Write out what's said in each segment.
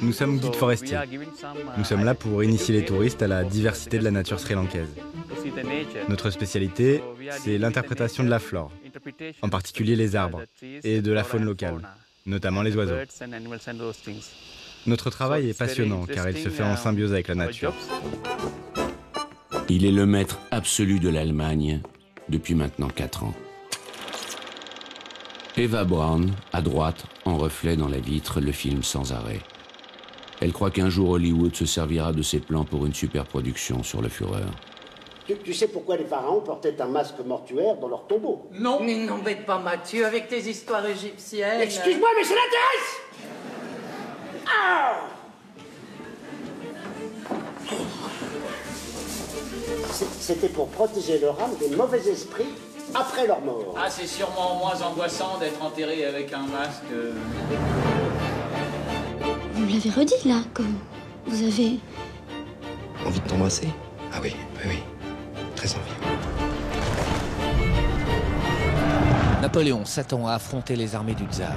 Nous sommes guides forestiers. Nous sommes là pour initier les touristes à la diversité de la nature sri-lankaise. Notre spécialité, c'est l'interprétation de la flore, en particulier les arbres, et de la faune locale, notamment les oiseaux. Notre travail est passionnant car il se fait en symbiose avec la nature. Il est le maître absolu de l'Allemagne depuis maintenant 4 ans. Eva Braun, à droite, en reflet dans la vitre, le filme sans arrêt. Elle croit qu'un jour Hollywood se servira de ses plans pour une superproduction sur le Führer. Tu sais pourquoi les pharaons portaient un masque mortuaire dans leur tombeau? Non. Mais n'embête pas Mathieu avec tes histoires égyptiennes. Excuse-moi, mais ça l'intéresse. Ah! C'était pour protéger leur âme des mauvais esprits après leur mort. Ah, c'est sûrement moins angoissant d'être enterré avec un masque. Vous l'avez redit là, comme vous avez... Envie de t'embrasser? Ah oui, oui, oui. Très envie. Napoléon s'attend à affronter les armées du tsar.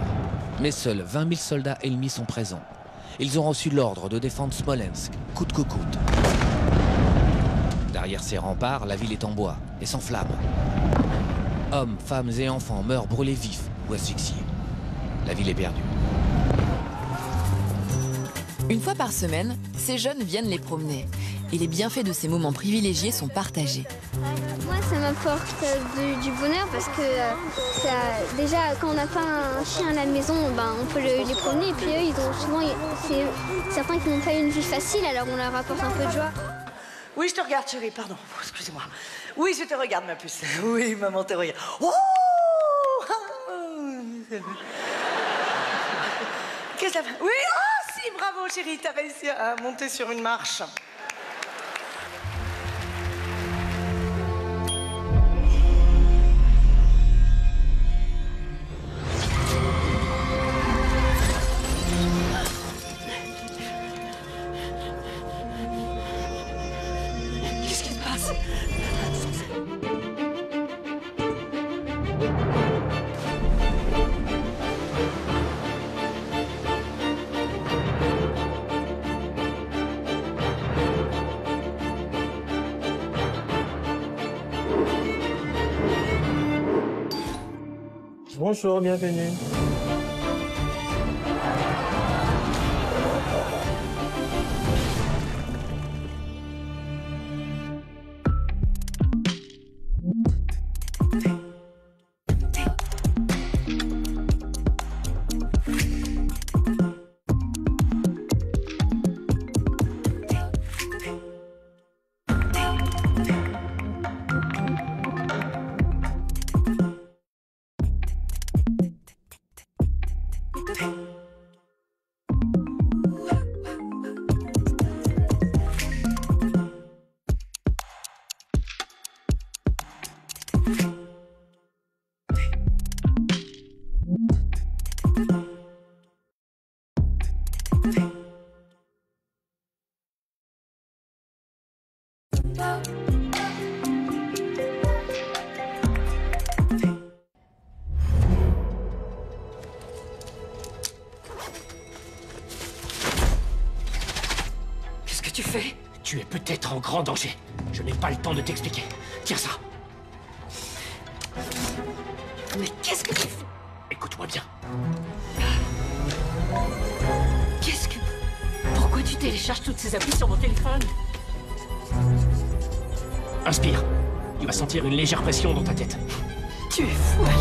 Mais seuls 20 000 soldats ennemis sont présents. Ils ont reçu l'ordre de défendre Smolensk, coûte que coûte. Derrière ces remparts, la ville est en bois et s'enflamme. Hommes, femmes et enfants meurent brûlés vifs ou asphyxiés. La ville est perdue. Une fois par semaine, ces jeunes viennent les promener. Et les bienfaits de ces moments privilégiés sont partagés. Moi, ça m'apporte du bonheur parce que déjà, quand on n'a pas un chien à la maison, on peut les promener. Et puis eux, ils ont souvent, c'est certains qui n'ont pas une vie facile, alors on leur apporte un peu de joie. Oui, je te regarde, chérie, pardon. Excusez-moi. Oui, je te regarde, ma puce. Oui, maman te regarde. Oh! Qu'est-ce que ça fait? Oui, oh, si, bravo, chérie, t'as réussi à monter sur une marche. Qu'est-ce qui se passe? Bonjour, bienvenue. Qu'est-ce que tu fais? Tu es peut-être en grand danger. Je n'ai pas le temps de t'expliquer. Tiens ça. Mais qu'est-ce que tu fais? Écoute-moi bien. Qu'est-ce que... Pourquoi tu télécharges toutes ces applis sur mon téléphone? Inspire. Tu vas sentir une légère pression dans ta tête. Tu es fou, Alien.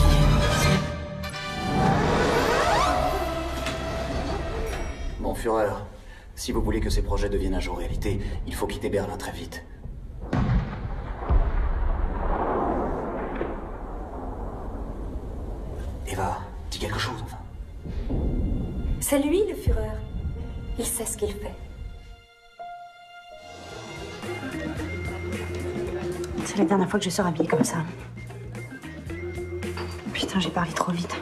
Mon Führer, si vous voulez que ces projets deviennent un jour réalité, il faut quitter Berlin très vite. Eva, dis quelque chose, enfin. C'est lui, le Führer. Il sait ce qu'il fait. C'est la dernière fois que je sors habillée comme ça. Putain, j'ai parlé trop vite.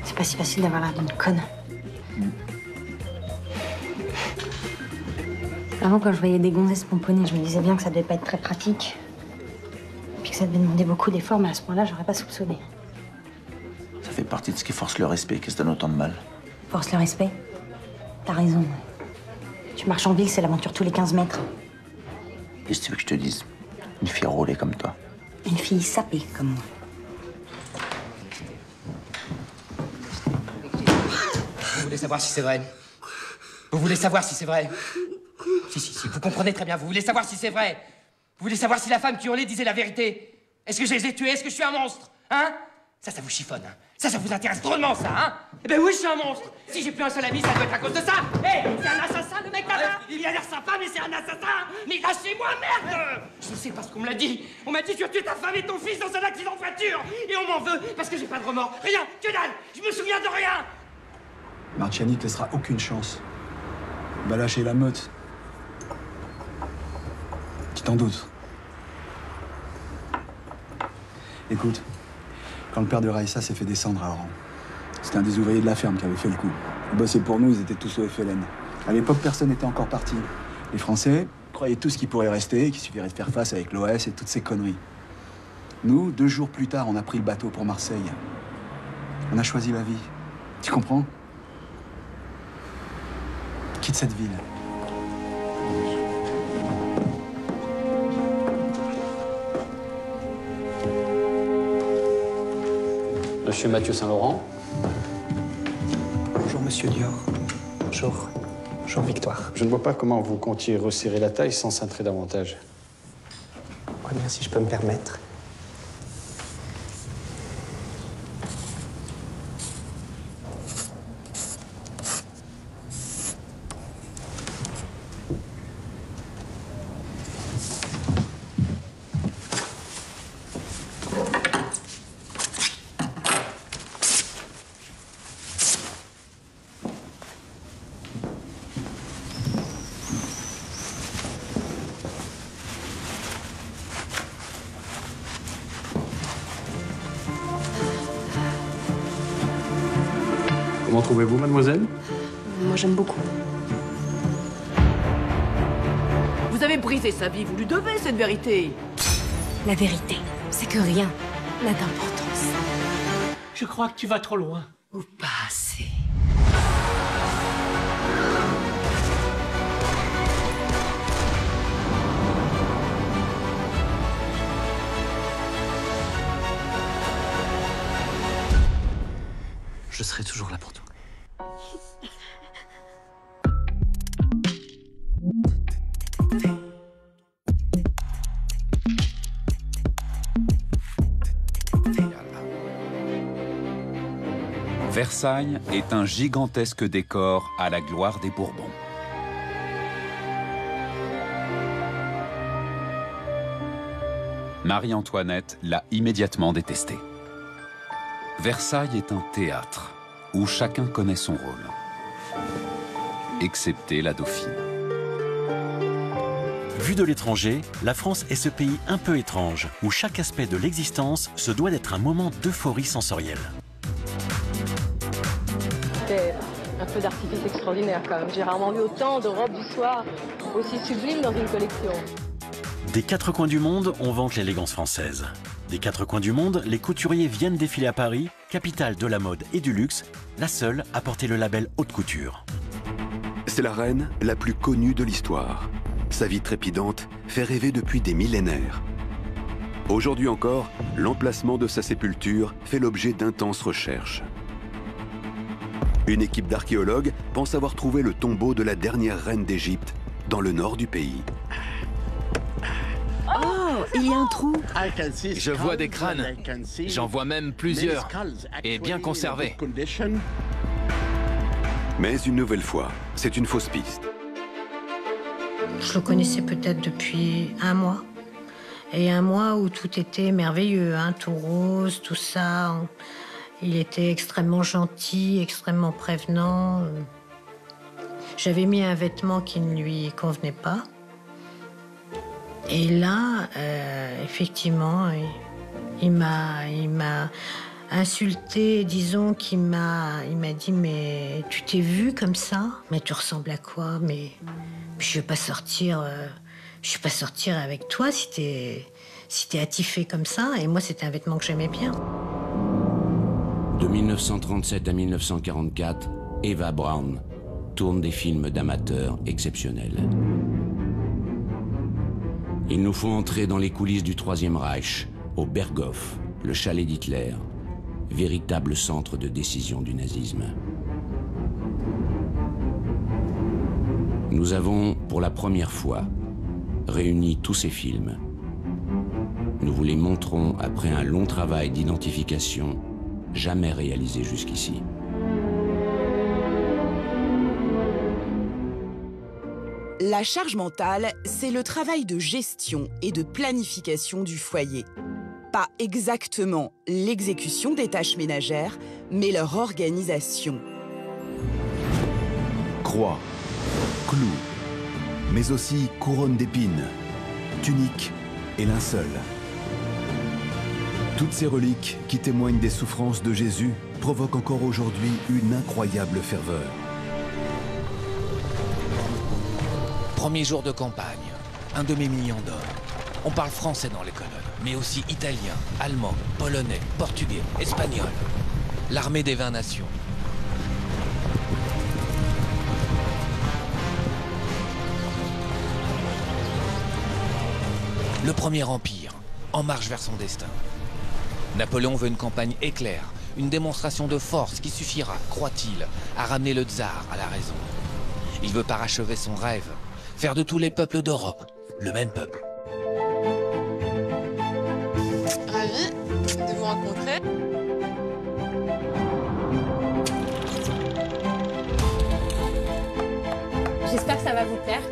C'est pas si facile d'avoir l'air d'une conne. Avant, quand je voyais des gonzesses pomponner, je me disais bien que ça devait pas être très pratique. Puis que ça devait demander beaucoup d'efforts, mais à ce point-là, j'aurais pas soupçonné. Ça fait partie de ce qui force le respect. Qu'est-ce que ça donne autant de mal? Force le respect? T'as raison. Tu marches en ville, c'est l'aventure tous les 15 mètres. Qu'est-ce que tu veux que je te dise? Une fille roulée comme toi. Une fille sapée comme moi. Vous voulez savoir si c'est vrai? Vous voulez savoir si c'est vrai? Si, vous comprenez très bien, vous voulez savoir si c'est vrai? Vous voulez savoir si la femme qui hurlait disait la vérité? Est-ce que je les ai tués? Est-ce que je suis un monstre? Hein? Ça vous chiffonne, hein? Ça vous intéresse drôlement, ça, hein? Eh ben oui, je suis un monstre! Si j'ai plus un seul ami, ça doit être à cause de ça! Hé, c'est un assassin, le mec là-bas! Il a l'air sympa, mais c'est un assassin! Mais lâchez-moi, merde! Je sais parce qu'on me l'a dit! On m'a dit tu as tué ta femme et ton fils dans un accident de voiture! Et on m'en veut parce que j'ai pas de remords! Rien! Que dalle! Je me souviens de rien! Marciani te laissera aucune chance. Il va lâcher la meute. Tu t'en doutes. Écoute, quand le père de Raïssa s'est fait descendre à Oran, c'était un des ouvriers de la ferme qui avait fait le coup. Ils bossaient pour nous, ils étaient tous au FLN. À l'époque, personne n'était encore parti. Les Français croyaient tous qu'ils pourraient rester, qu'il suffirait de faire face avec l'OS et toutes ces conneries. Nous, 2 jours plus tard, on a pris le bateau pour Marseille. On a choisi la vie. Tu comprends? Quitte cette ville. Monsieur Mathieu Saint-Laurent. Bonjour, monsieur Dior. Bonjour. Bonjour, Victoire. Je ne vois pas comment vous comptiez resserrer la taille sans cintrer davantage. Ouais, bien, si je peux me permettre. Comment trouvez-vous, mademoiselle? Moi, j'aime beaucoup. Vous avez brisé sa vie, vous lui devez cette vérité. La vérité, c'est que rien n'a d'importance. Je crois que tu vas trop loin. Ou pas assez. Je serai toujours là pour toi. Versailles est un gigantesque décor à la gloire des Bourbons. Marie-Antoinette l'a immédiatement détesté. Versailles est un théâtre où chacun connaît son rôle, excepté la dauphine. Vu de l'étranger, la France est ce pays un peu étrange, où chaque aspect de l'existence se doit d'être un moment d'euphorie sensorielle. C'était un feu d'artifice extraordinaire quand même. J'ai rarement vu autant de robes du soir aussi sublimes dans une collection. Des 4 coins du monde, on vante l'élégance française. Des 4 coins du monde, les couturiers viennent défiler à Paris, capitale de la mode et du luxe, la seule à porter le label haute couture. C'est la reine la plus connue de l'histoire. Sa vie trépidante fait rêver depuis des millénaires. Aujourd'hui encore, l'emplacement de sa sépulture fait l'objet d'intenses recherches. Une équipe d'archéologues pense avoir trouvé le tombeau de la dernière reine d'Égypte dans le nord du pays. Oh, il y a un trou. Je vois des crânes. J'en vois même plusieurs. Et bien conservés. Mais une nouvelle fois, c'est une fausse piste. Je le connaissais peut-être depuis 1 mois. Et 1 mois où tout était merveilleux, hein, tout rose, tout ça. Il était extrêmement gentil, extrêmement prévenant. J'avais mis un vêtement qui ne lui convenait pas. Et là, effectivement, il m'a insulté, disons qu'il m'a dit « Mais tu t'es vue comme ça? Mais tu ressembles à quoi? Mais je vais pas sortir avec toi si t'es attifé comme ça. » Et moi, c'était un vêtement que j'aimais bien. De 1937 à 1944, Eva Braun, tournent des films d'amateurs exceptionnels. Il nous faut entrer dans les coulisses du Troisième Reich, au Berghof, le chalet d'Hitler, véritable centre de décision du nazisme. Nous avons, pour la première fois, réuni tous ces films. Nous vous les montrons après un long travail d'identification jamais réalisé jusqu'ici. La charge mentale, c'est le travail de gestion et de planification du foyer. Pas exactement l'exécution des tâches ménagères, mais leur organisation. Croix, clous, mais aussi couronne d'épines, tunique et linceul. Toutes ces reliques qui témoignent des souffrances de Jésus provoquent encore aujourd'hui une incroyable ferveur. Premier jour de campagne, un demi-million d'hommes. On parle français dans les colonnes, mais aussi italien, allemand, polonais, portugais, espagnol. L'armée des 20 nations. Le Premier Empire, en marche vers son destin. Napoléon veut une campagne éclair, une démonstration de force qui suffira, croit-il, à ramener le tsar à la raison. Il veut parachever son rêve, faire de tous les peuples d'Europe le même peuple. Ravi de vous rencontrer. J'espère que ça va vous plaire.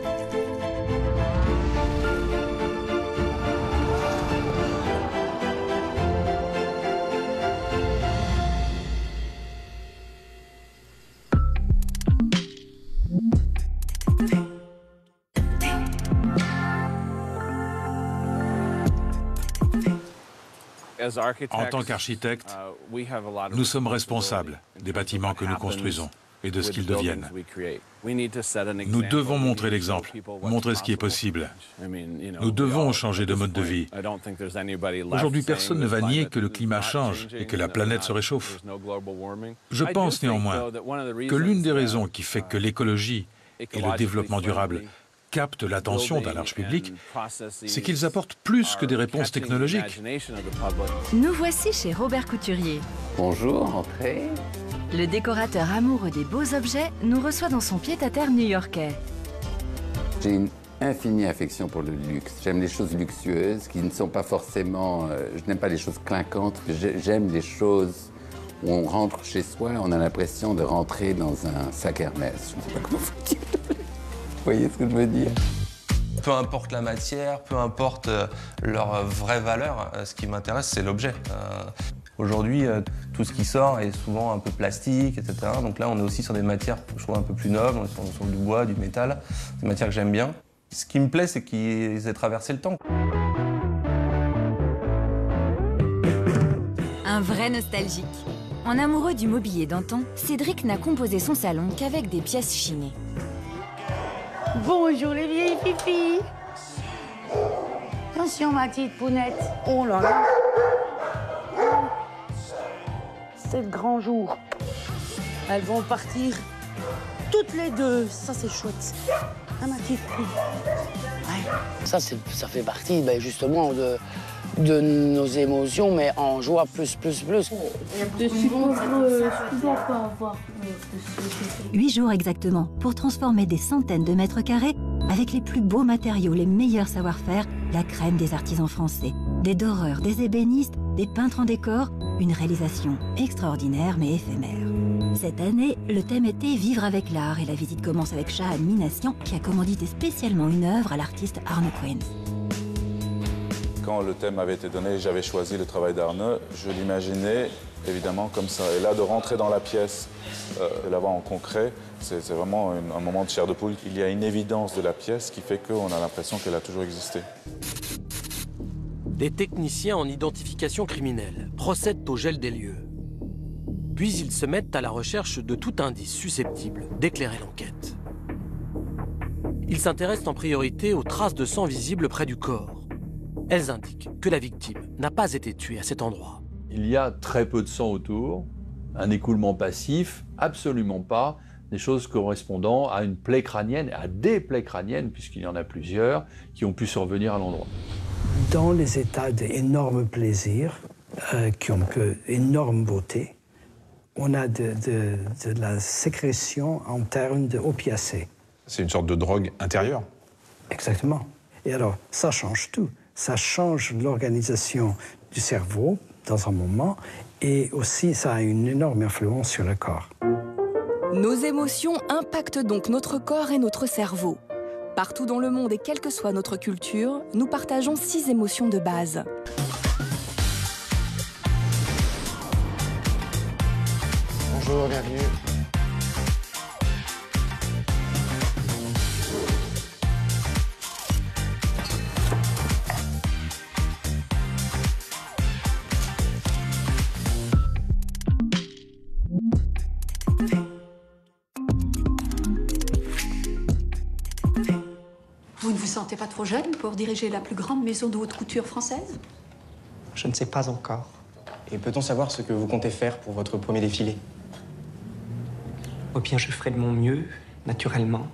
En tant qu'architectes, nous sommes responsables des bâtiments que nous construisons et de ce qu'ils deviennent. Nous devons montrer l'exemple, montrer ce qui est possible. Nous devons changer de mode de vie. Aujourd'hui, personne ne va nier que le climat change et que la planète se réchauffe. Je pense néanmoins que l'une des raisons qui fait que l'écologie et le développement durable captent l'attention d'un large public, c'est qu'ils apportent plus que des réponses technologiques. Nous voici chez Robert Couturier. Bonjour, entrez. Le décorateur amoureux des beaux objets nous reçoit dans son pied-à-terre new-yorkais. J'ai une infinie affection pour le luxe. J'aime les choses luxueuses qui ne sont pas forcément... je n'aime pas les choses clinquantes, j'aime les choses où on rentre chez soi, on a l'impression de rentrer dans un sac Hermès. Je ne sais pas comment vous dire. Vous voyez ce que je veux dire? Peu importe la matière, peu importe leur vraie valeur, ce qui m'intéresse, c'est l'objet. Aujourd'hui, tout ce qui sort est souvent un peu plastique, etc. Donc là, on est aussi sur des matières, je trouve, un peu plus nobles. On est sur du bois, du métal, des matières que j'aime bien. Ce qui me plaît, c'est qu'ils aient traversé le temps. Un vrai nostalgique. En amoureux du mobilier d'antan, Cédric n'a composé son salon qu'avec des pièces chinées. Bonjour les vieilles filles. Attention ma petite pounette. Oh là là. C'est le grand jour. Elles vont partir toutes les deux. Ça c'est chouette. Ah ma petite fille. Ouais. Ça fait partie justement de nos émotions, mais en joie plus. 8 jours exactement pour transformer des centaines de mètres carrés avec les plus beaux matériaux, les meilleurs savoir-faire, la crème des artisans français. Des doreurs, des ébénistes, des peintres en décor, une réalisation extraordinaire mais éphémère. Cette année, le thème était Vivre avec l'art et la visite commence avec Shahan Minassian qui a commandité spécialement une œuvre à l'artiste Arne Quens. Quand le thème avait été donné, j'avais choisi le travail d'Arne, je l'imaginais évidemment comme ça. Et là, de rentrer dans la pièce, de l'avoir en concret, c'est vraiment un moment de chair de poule. Il y a une évidence de la pièce qui fait qu'on a l'impression qu'elle a toujours existé. Des techniciens en identification criminelle procèdent au gel des lieux. Puis ils se mettent à la recherche de tout indice susceptible d'éclairer l'enquête. Ils s'intéressent en priorité aux traces de sang visibles près du corps. Elles indiquent que la victime n'a pas été tuée à cet endroit. Il y a très peu de sang autour, un écoulement passif, absolument pas, des choses correspondant à une plaie crânienne, à des plaies crâniennes, puisqu'il y en a plusieurs, qui ont pu survenir à l'endroit. Dans les états d'énorme plaisir, qui ont énorme beauté, on a de la sécrétion en termes d'opiacés. C'est une sorte de drogue intérieure. Exactement. Et alors, ça change tout. Ça change l'organisation du cerveau dans un moment, et aussi ça a une énorme influence sur le corps. Nos émotions impactent donc notre corps et notre cerveau. Partout dans le monde et quelle que soit notre culture, nous partageons 6 émotions de base. Bonjour, bienvenue. Vous ne vous sentez pas trop jeune pour diriger la plus grande maison de haute couture française? Je ne sais pas encore. Et peut-on savoir ce que vous comptez faire pour votre premier défilé? Oh bien, je ferai de mon mieux, naturellement.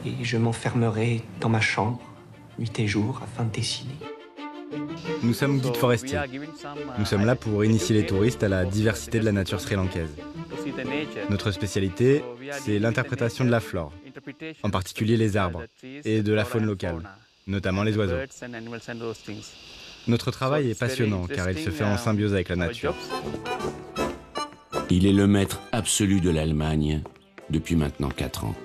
Et je m'enfermerai dans ma chambre, nuit et jour, afin de dessiner. Nous sommes guides forestiers. Nous sommes là pour initier les touristes à la diversité de la nature sri-lankaise. Notre spécialité, c'est l'interprétation de la flore, en particulier les arbres, et de la faune locale, notamment les oiseaux. Notre travail est passionnant car il se fait en symbiose avec la nature. Il est le maître absolu de l'Allemagne depuis maintenant 4 ans.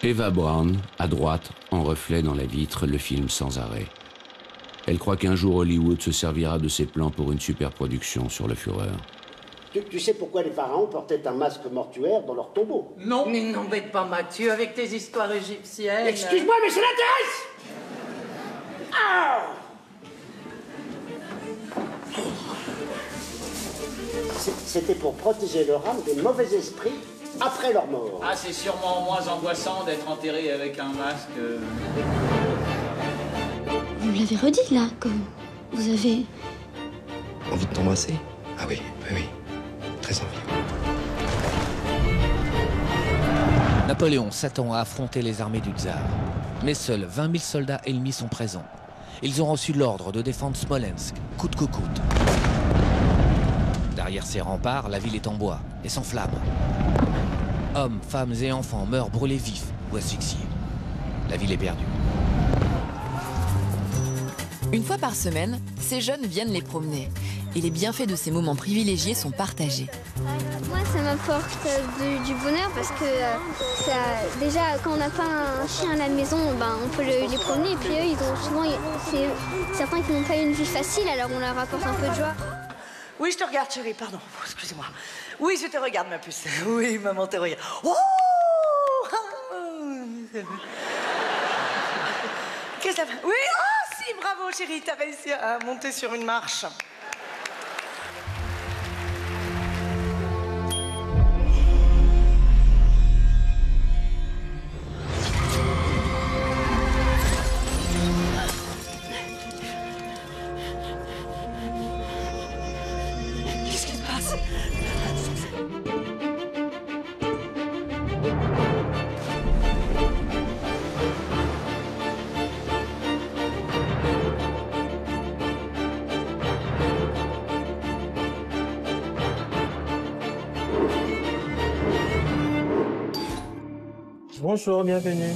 Eva Braun, à droite, en reflet dans la vitre, le filme sans arrêt. Elle croit qu'un jour Hollywood se servira de ses plans pour une superproduction sur le Führer. Tu sais pourquoi les pharaons portaient un masque mortuaire dans leur tombeau? Non. Mais n'embête pas Mathieu avec tes histoires égyptiennes. Excuse-moi, mais ça l'intéresse! Ah! C'était pour protéger leur âme des mauvais esprits après leur mort. Ah, c'est sûrement moins angoissant d'être enterré avec un masque. Vous me l'avez redit là, comme vous avez... Envie de t'embrasser? Ah oui, oui, oui. Très envie. Napoléon s'attend à affronter les armées du tsar. Mais seuls 20 000 soldats ennemis sont présents. Ils ont reçu l'ordre de défendre Smolensk, coûte que coûte. Derrière ces remparts, la ville est en bois et s'enflamme. Hommes, femmes et enfants meurent brûlés vifs ou asphyxiés. La ville est perdue. Une fois par semaine, ces jeunes viennent les promener. Et les bienfaits de ces moments privilégiés sont partagés. Moi, ça m'apporte du bonheur parce que déjà, quand on n'a pas un chien à la maison, on peut les promener. Et puis eux, ils ont souvent, c'est certains qui n'ont pas une vie facile, alors on leur apporte un peu de joie. Oui, je te regarde, chérie, pardon. Excusez-moi. Oui, je te regarde, ma puce. Oui, maman te regarde. Oh! Qu'est-ce que ça fait? Oui, oh, si, bravo, chérie, t'as réussi à monter sur une marche. Qu'est-ce qui se passe? Bonjour, bienvenue.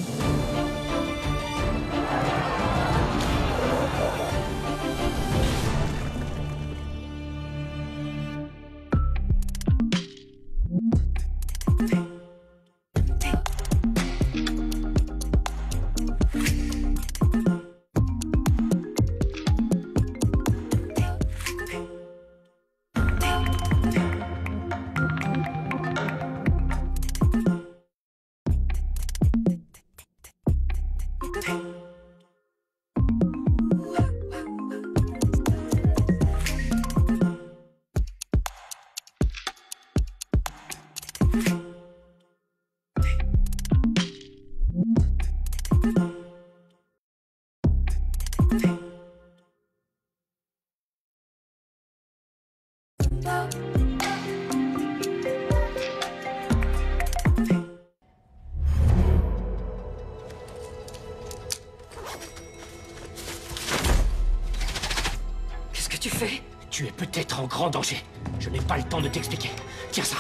en grand danger. Je n'ai pas le temps de t'expliquer. Tiens ça.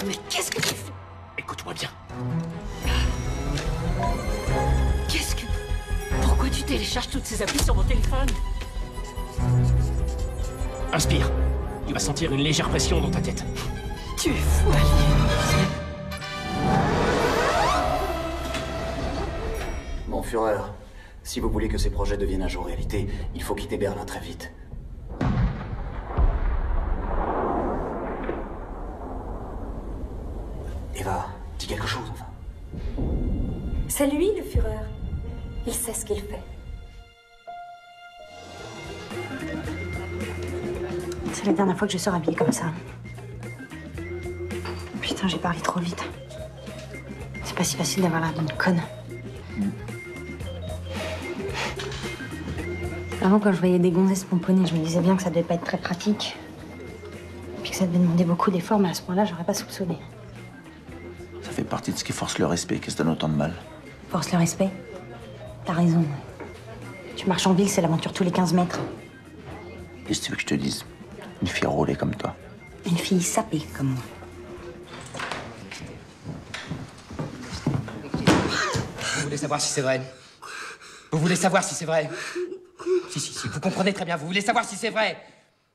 Mais qu'est-ce que tu fais? Écoute-moi bien. Qu'est-ce que... Pourquoi tu télécharges toutes ces applis sur mon téléphone? Inspire. Tu vas sentir une légère pression dans ta tête. Tu es fou, Allier. Mon Führer, si vous voulez que ces projets deviennent un jour réalité, il faut quitter Berlin très vite. Eva, dis quelque chose, enfin. C'est lui, le Führer. Il sait ce qu'il fait. C'est la dernière fois que je sors habillée comme ça. Putain, j'ai parlé trop vite. C'est pas si facile d'avoir l'air d'une conne. Avant, quand je voyais des gonzesses pomponner, je me disais bien que ça devait pas être très pratique. Puis que ça devait demander beaucoup d'efforts, mais à ce point-là, j'aurais pas soupçonné. Ça fait partie de ce qui force le respect, qui se donne autant de mal. Force le respect. T'as raison. Tu marches en ville, c'est l'aventure tous les 15 mètres. Qu'est-ce que tu veux que je te dise? Une fille roulée comme toi. Une fille sapée comme moi. Vous voulez savoir si c'est vrai? Vous voulez savoir si c'est vrai? Si, vous comprenez très bien, vous voulez savoir si c'est vrai.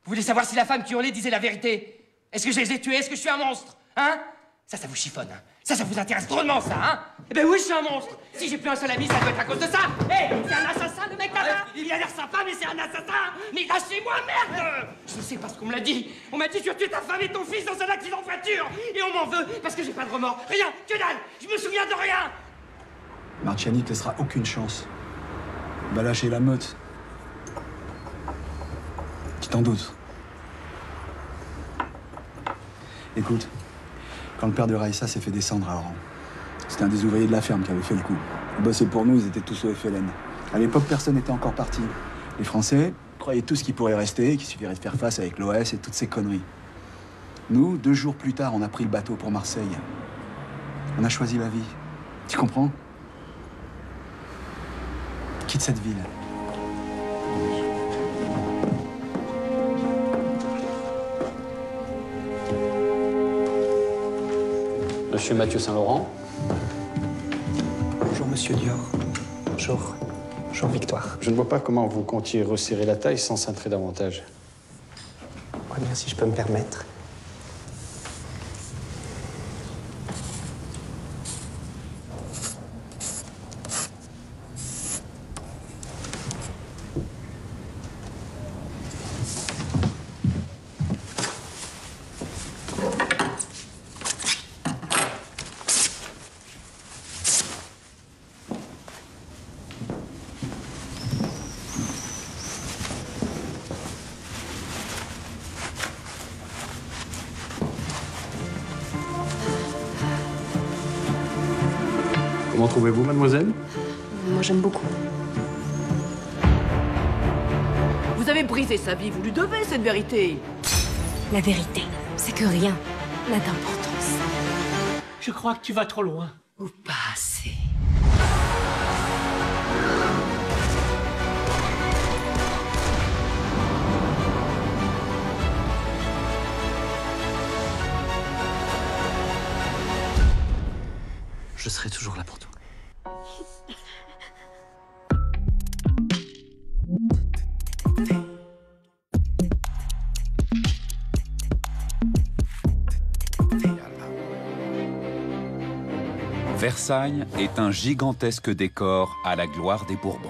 Vous voulez savoir si la femme qui hurlait disait la vérité. Est-ce que je les ai tués? Est-ce que je suis un monstre? Hein? Ça vous chiffonne, hein? Ça vous intéresse drôlement, ça, hein? Eh ben oui, je suis un monstre. Si j'ai plus un seul ami, ça doit être à cause de ça. Hé, c'est un assassin, le mec là-bas. Il a l'air sympa, mais c'est un assassin. Mais lâchez-moi, merde! Je ne sais pas ce qu'on me l'a dit. On m'a dit tu as tué ta femme et ton fils dans un accident de voiture. Et on m'en veut parce que j'ai pas de remords. Rien, que dalle. Je me souviens de rien. Marciani te laissera aucune chance. Il va lâcher la meute. Tu t'en doutes. Écoute, quand le père de Raïssa s'est fait descendre à Oran, c'était un des ouvriers de la ferme qui avait fait le coup. Ils bossaient pour nous, ils étaient tous au FLN. À l'époque, personne n'était encore parti. Les Français croyaient tous qu'ils pourraient rester, qu'il suffirait de faire face avec l'OS et toutes ces conneries. Nous, 2 jours plus tard, on a pris le bateau pour Marseille. On a choisi la vie. Tu comprends? Quitte cette ville. Monsieur Mathieu Saint-Laurent. Bonjour, monsieur Dior. Bonjour. Bonjour, Victoire. Je ne vois pas comment vous comptiez resserrer la taille sans cintrer davantage. Ouais, bien, si je peux me permettre. Comment trouvez-vous, mademoiselle? Moi, j'aime beaucoup. Vous avez brisé sa vie, vous lui devez cette vérité. La vérité, c'est que rien n'a d'importance. Je crois que tu vas trop loin. Ou pas assez. Je serai toujours là pour toi. Versailles est un gigantesque décor à la gloire des Bourbons.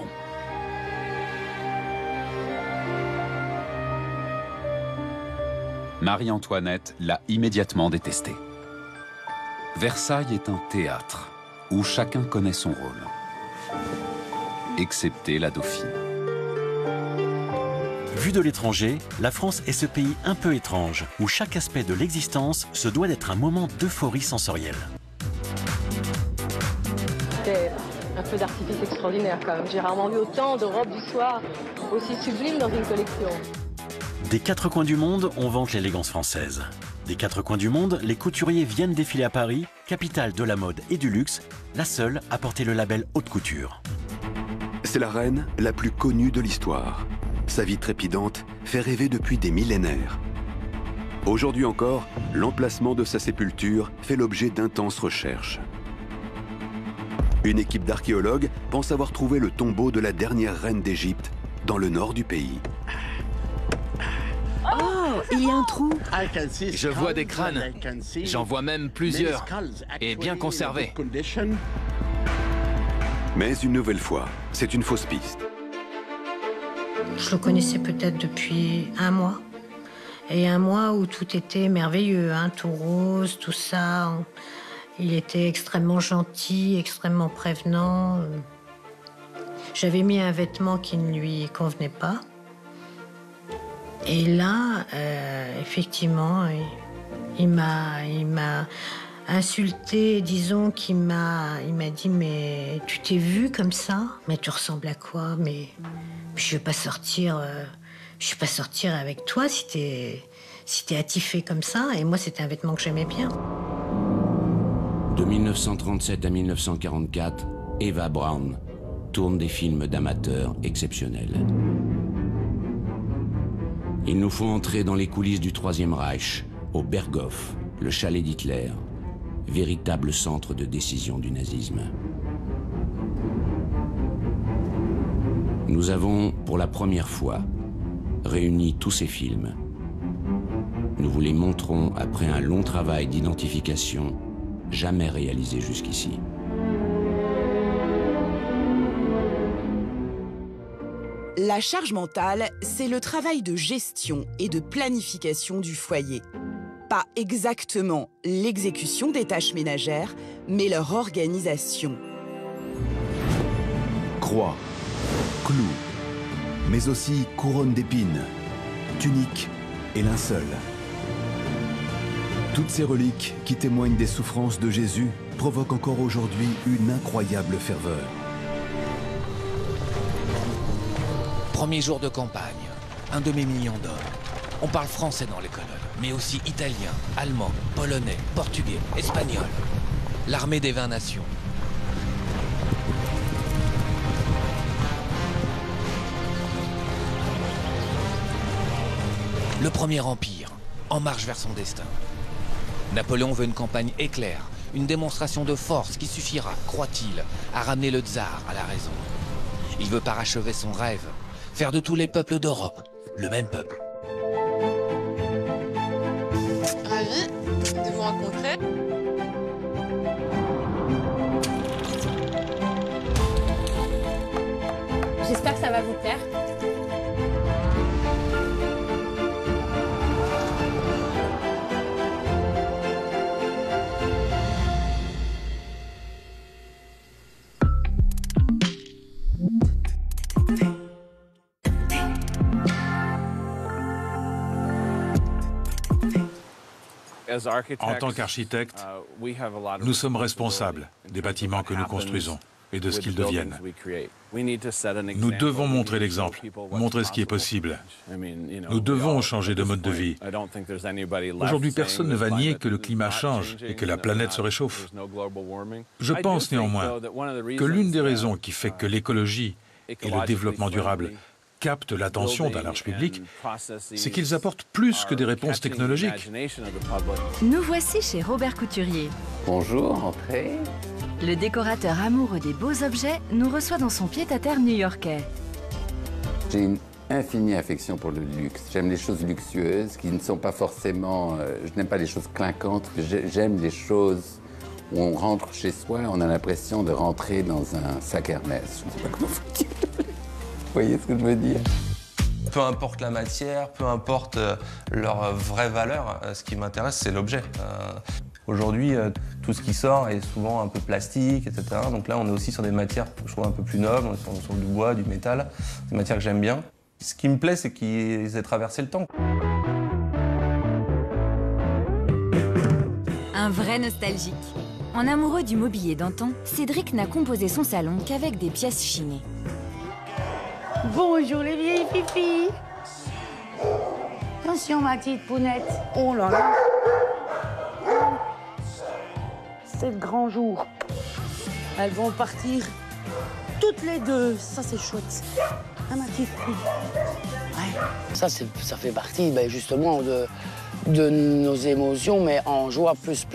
Marie-Antoinette l'a immédiatement détesté. Versailles est un théâtre où chacun connaît son rôle, excepté la dauphine. Vu de l'étranger, la France est ce pays un peu étrange, où chaque aspect de l'existence se doit d'être un moment d'euphorie sensorielle. C'était un feu d'artifice extraordinaire quand même. J'ai rarement vu autant de robes du soir aussi sublimes dans une collection. Des 4 coins du monde, on vante l'élégance française. Des 4 coins du monde, les couturiers viennent défiler à Paris, capitale de la mode et du luxe, la seule à porter le label haute couture. C'est la reine la plus connue de l'histoire. sa vie trépidante fait rêver depuis des millénaires. Aujourd'hui encore, l'emplacement de sa sépulture fait l'objet d'intenses recherches. Une équipe d'archéologues pense avoir trouvé le tombeau de la dernière reine d'Égypte dans le nord du pays. Oh, il y a un trou. Je vois des crânes. J'en vois même plusieurs. Et bien conservés. Mais une nouvelle fois, c'est une fausse piste. Je le connaissais peut-être depuis un mois. Et un mois où tout était merveilleux, hein, tout rose, tout ça. Il était extrêmement gentil, extrêmement prévenant. J'avais mis un vêtement qui ne lui convenait pas. Et là, effectivement, il m'a insulté, disons qu'il m'a dit « Mais tu t'es vue comme ça? Mais tu ressembles à quoi? Mais je vais pas sortir avec toi si t'es attifé comme ça. » Et moi, c'était un vêtement que j'aimais bien. De 1937 à 1944, Eva Braun tourne des films d'amateurs exceptionnels. Il nous faut entrer dans les coulisses du Troisième Reich, au Berghof, le chalet d'Hitler, véritable centre de décision du nazisme. Nous avons, pour la première fois, réuni tous ces films. Nous vous les montrons après un long travail d'identification jamais réalisé jusqu'ici. La charge mentale, c'est le travail de gestion et de planification du foyer. Pas exactement l'exécution des tâches ménagères, mais leur organisation. Croix, clous, mais aussi couronne d'épines, tunique et linceul. Toutes ces reliques qui témoignent des souffrances de Jésus provoquent encore aujourd'hui une incroyable ferveur. Premier jour de campagne, un demi-million d'hommes. On parle français dans les colonnes, mais aussi italien, allemand, polonais, portugais, espagnol. L'armée des 20 nations. Le Premier Empire, en marche vers son destin. Napoléon veut une campagne éclair, une démonstration de force qui suffira, croit-il, à ramener le tsar à la raison. Il veut parachever son rêve, faire de tous les peuples d'Europe le même peuple. Ravi de vous rencontrer. J'espère que ça va vous plaire. En tant qu'architectes, nous sommes responsables des bâtiments que nous construisons et de ce qu'ils deviennent. Nous devons montrer l'exemple, montrer ce qui est possible. Nous devons changer de mode de vie. Aujourd'hui, personne ne va nier que le climat change et que la planète se réchauffe. Je pense néanmoins que l'une des raisons qui fait que l'écologie et le développement durable captent l'attention d'un large public, c'est qu'ils apportent plus que des réponses technologiques. Nous voici chez Robert Couturier. Bonjour, entrez. Le décorateur amoureux des beaux objets nous reçoit dans son pied-à-terre new-yorkais. J'ai une infinie affection pour le luxe. J'aime les choses luxueuses qui ne sont pas forcément... je n'aime pas les choses clinquantes, j'aime les choses où on rentre chez soi, on a l'impression de rentrer dans un sac Hermès. Je ne sais pas comment vous dire. Vous voyez ce que je veux dire? Peu importe la matière, peu importe leur vraie valeur, ce qui m'intéresse, c'est l'objet. Aujourd'hui, tout ce qui sort est souvent un peu plastique, etc. Donc là, on est aussi sur des matières, je trouve, un peu plus nobles. On est sur du bois, du métal, des matières que j'aime bien. Ce qui me plaît, c'est qu'ils aient traversé le temps. Un vrai nostalgique. En amoureux du mobilier d'antan, Cédric n'a composé son salon qu'avec des pièces chinées. Bonjour les vieilles filles. Attention ma petite pounette. Oh là là. C'est le grand jour. Elles vont partir toutes les deux. Ça c'est chouette. ma petite fille. Ouais. Ça fait partie justement de nos émotions, mais en joie plus.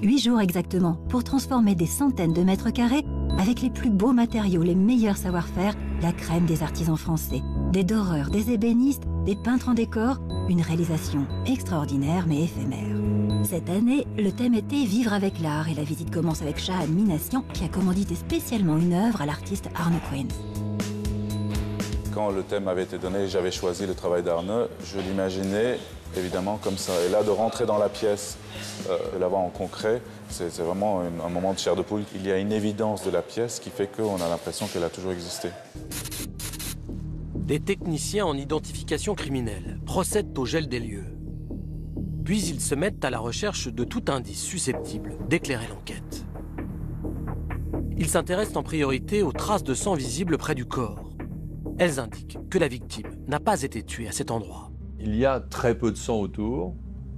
8 jours exactement pour transformer des centaines de mètres carrés avec les plus beaux matériaux, les meilleurs savoir-faire, la crème des artisans français. Des doreurs, des ébénistes, des peintres en décor, une réalisation extraordinaire mais éphémère. Cette année, le thème était Vivre avec l'art et la visite commence avec Shahan Minassian qui a commandité spécialement une œuvre à l'artiste Arne Quinn. Quand le thème avait été donné, j'avais choisi le travail d'Arne, je l'imaginais évidemment comme ça. Et là, de rentrer dans la pièce, de l'avoir en concret, c'est vraiment un moment de chair de poule. Il y a une évidence de la pièce qui fait qu'on a l'impression qu'elle a toujours existé. Des techniciens en identification criminelle procèdent au gel des lieux. Puis ils se mettent à la recherche de tout indice susceptible d'éclairer l'enquête. Ils s'intéressent en priorité aux traces de sang visibles près du corps. Elles indiquent que la victime n'a pas été tuée à cet endroit. Il y a très peu de sang autour,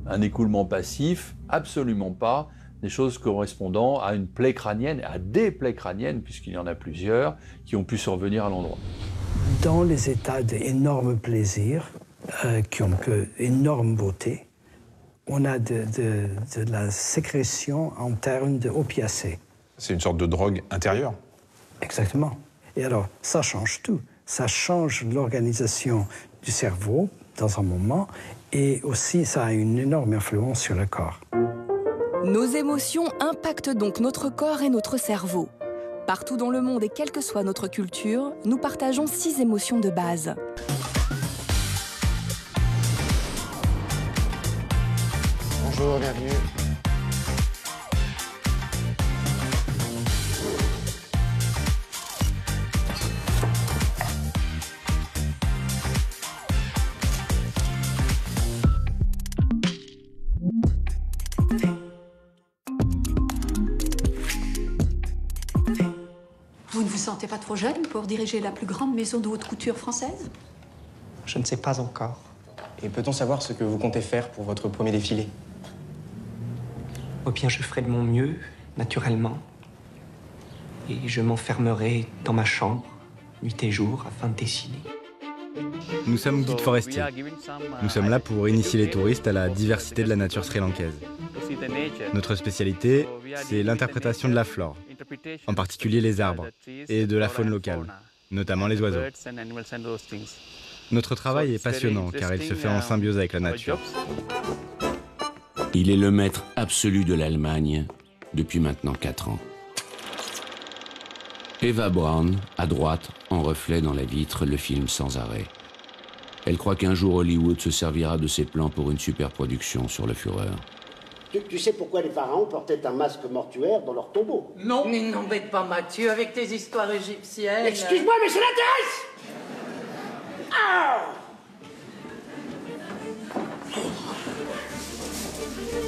un écoulement passif, absolument pas, des choses correspondant à une plaie crânienne, à des plaies crâniennes, puisqu'il y en a plusieurs, qui ont pu survenir à l'endroit. Dans les états d'énorme plaisir, qui ont d'énorme beauté, on a de la sécrétion en termes d'opiacés. C'est une sorte de drogue intérieure. Exactement. Et alors, ça change tout. Ça change l'organisation du cerveau dans un moment et aussi ça a une énorme influence sur le corps. Nos émotions impactent donc notre corps et notre cerveau. Partout dans le monde et quelle que soit notre culture, nous partageons 6 émotions de base. Bonjour, bienvenue. Vous ne vous sentez pas trop jeune pour diriger la plus grande maison de haute couture française? Je ne sais pas encore. Et peut-on savoir ce que vous comptez faire pour votre premier défilé? Oh bien, je ferai de mon mieux, naturellement. Et je m'enfermerai dans ma chambre, nuit et jour, afin de dessiner. Nous sommes guides forestiers. Nous sommes là pour initier les touristes à la diversité de la nature sri-lankaise. Notre spécialité, c'est l'interprétation de la flore, en particulier les arbres, et de la faune locale, notamment les oiseaux. Notre travail est passionnant car il se fait en symbiose avec la nature. Il est le maître absolu de l'Allemagne depuis maintenant 4 ans. Eva Braun, à droite, en reflet dans la vitre, le filme sans arrêt. Elle croit qu'un jour Hollywood se servira de ses plans pour une superproduction sur le Führer. Tu sais pourquoi les pharaons portaient un masque mortuaire dans leur tombeau? Non. Mais n'embête pas Mathieu avec tes histoires égyptiennes. Excuse-moi, mais ça l'intéresse! Ah!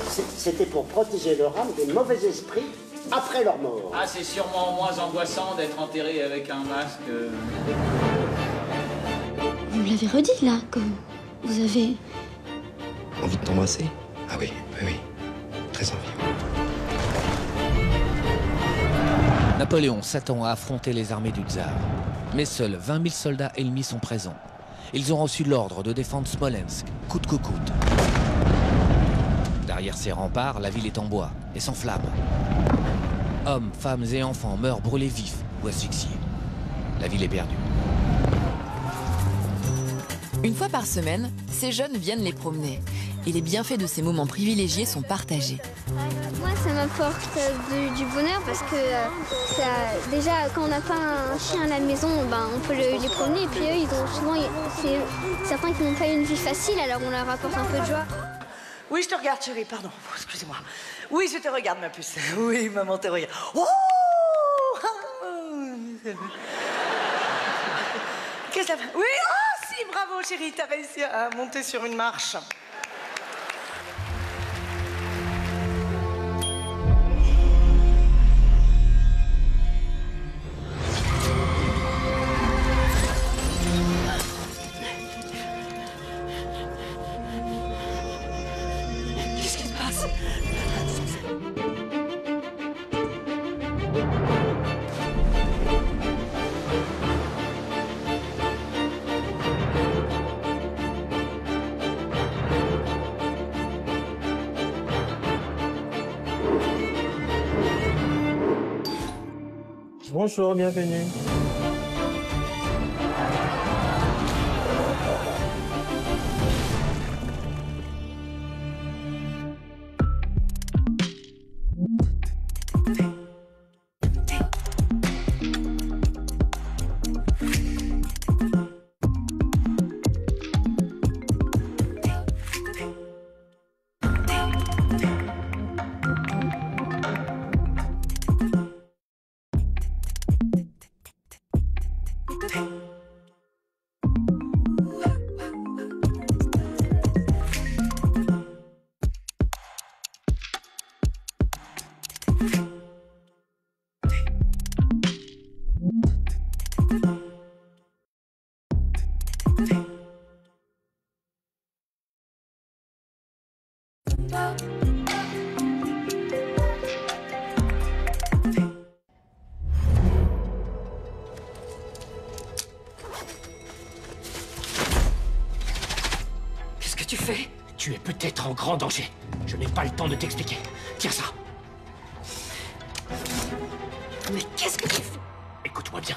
C'était pour protéger leur âme des mauvais esprits après leur mort. Ah, c'est sûrement moins angoissant d'être enterré avec un masque. Vous me l'avez redit là, que vous avez... Envie de t'embrasser? Ah oui, oui. Très envie. Napoléon s'attend à affronter les armées du tsar. Mais seuls 20 000 soldats ennemis sont présents. Ils ont reçu l'ordre de défendre Smolensk, coûte que coûte. Derrière ces remparts, la ville est en bois et s'enflamme. Hommes, femmes et enfants meurent brûlés vifs ou asphyxiés. La ville est perdue. Une fois par semaine, ces jeunes viennent les promener. Et les bienfaits de ces moments privilégiés sont partagés. Moi, ça m'apporte du bonheur parce que déjà, quand on n'a pas un chien à la maison, on peut les promener. Et puis eux, ils ont souvent, c'est certains qui n'ont pas une vie facile, alors on leur apporte un peu de joie. Oui, je te regarde, chérie, pardon, excusez-moi. Oui, je te regarde, ma puce. Oui, maman te regarde. Oh! Qu'est-ce que ça fait? Oui, oh, si, bravo, chérie, t'as réussi à monter sur une marche. Qu'est-ce qui se passe? Bonjour, bienvenue. Qu'est-ce que tu fais? Tu es peut-être en grand danger. Je n'ai pas le temps de t'expliquer. Tiens ça. Mais qu'est-ce que tu fais? Écoute-moi bien.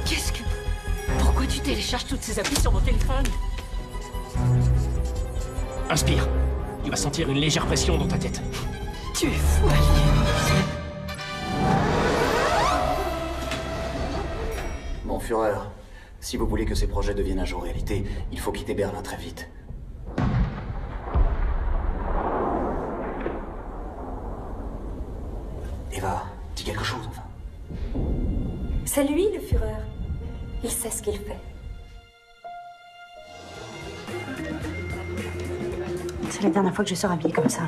Qu'est-ce que... Pourquoi tu télécharges toutes ces applis sur mon téléphone? Inspire. Tu vas sentir une légère pression dans ta tête. Tu es fou, Mon Führer, si vous voulez que ces projets deviennent un jour réalité, il faut quitter Berlin très vite. Eva, dis quelque chose, enfin. C'est lui, le Führer. Il sait ce qu'il fait. C'est la dernière fois que je sors habillée comme ça.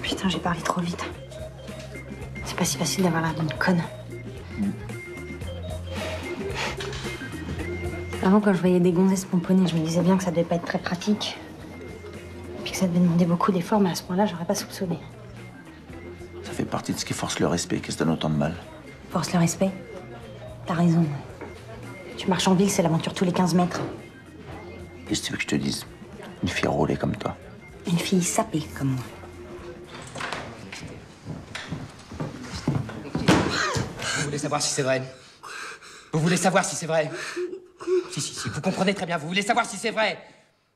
Putain, j'ai parlé trop vite. C'est pas si facile d'avoir l'air d'une conne. Avant, quand je voyais des gonzesses pomponner, je me disais bien que ça devait pas être très pratique. Puis que ça devait demander beaucoup d'efforts, mais à ce point-là, j'aurais pas soupçonné. Ça fait partie de ce qui force le respect, qu'est-ce que ça donne autant de mal. Force le respect? T'as raison. Tu marches en ville, c'est l'aventure tous les 15 mètres. Qu'est-ce que tu veux que je te dise? Une fille roulée comme toi. Une fille sapée comme moi. Vous voulez savoir si c'est vrai? Vous voulez savoir si c'est vrai? Si, vous comprenez très bien, vous voulez savoir si c'est vrai.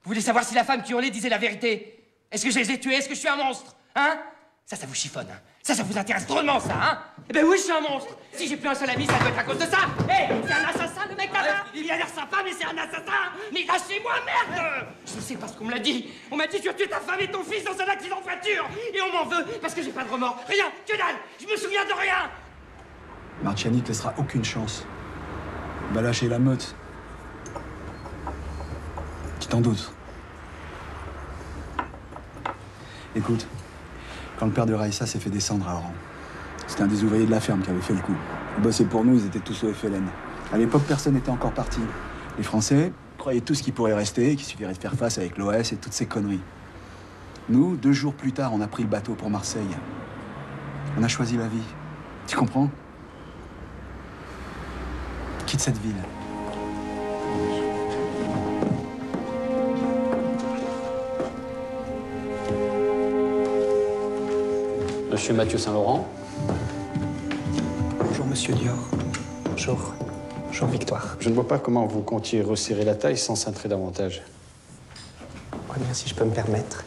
Vous voulez savoir si la femme qui hurlait disait la vérité. Est-ce que je les ai tués? Est-ce que je suis un monstre? Hein? Ça vous chiffonne, hein? Ça vous intéresse drôlement, ça, hein? Eh ben oui, je suis un monstre. Si j'ai plus un seul ami, ça doit être à cause de ça. Hé, c'est un assassin, le mec là-bas. Il a l'air sympa, mais c'est un assassin. Mais lâchez-moi, merde! Je sais parce qu'on me l'a dit. On m'a dit tu as tué ta femme et ton fils dans un accident de voiture. Et on m'en veut parce que j'ai pas de remords. Rien, que dalle. Je me souviens de rien. Marciani te laissera aucune chance. Va lâcher la meute. Tu t'en doutes. Écoute, quand le père de Raïssa s'est fait descendre à Oran, c'était un des ouvriers de la ferme qui avait fait le coup. Ils bossaient pour nous, ils étaient tous au FLN. À l'époque, personne n'était encore parti. Les Français croyaient tous qu'ils pourraient rester, qu'il suffirait de faire face avec l'OS et toutes ces conneries. Nous, 2 jours plus tard, on a pris le bateau pour Marseille. On a choisi la vie. Tu comprends? Quitte cette ville. Monsieur Mathieu Saint-Laurent. Bonjour, monsieur Dior. Bonjour. Bonjour, Victoire. Je ne vois pas comment vous comptiez resserrer la taille sans cintrer davantage. Ouais, bien, si je peux me permettre.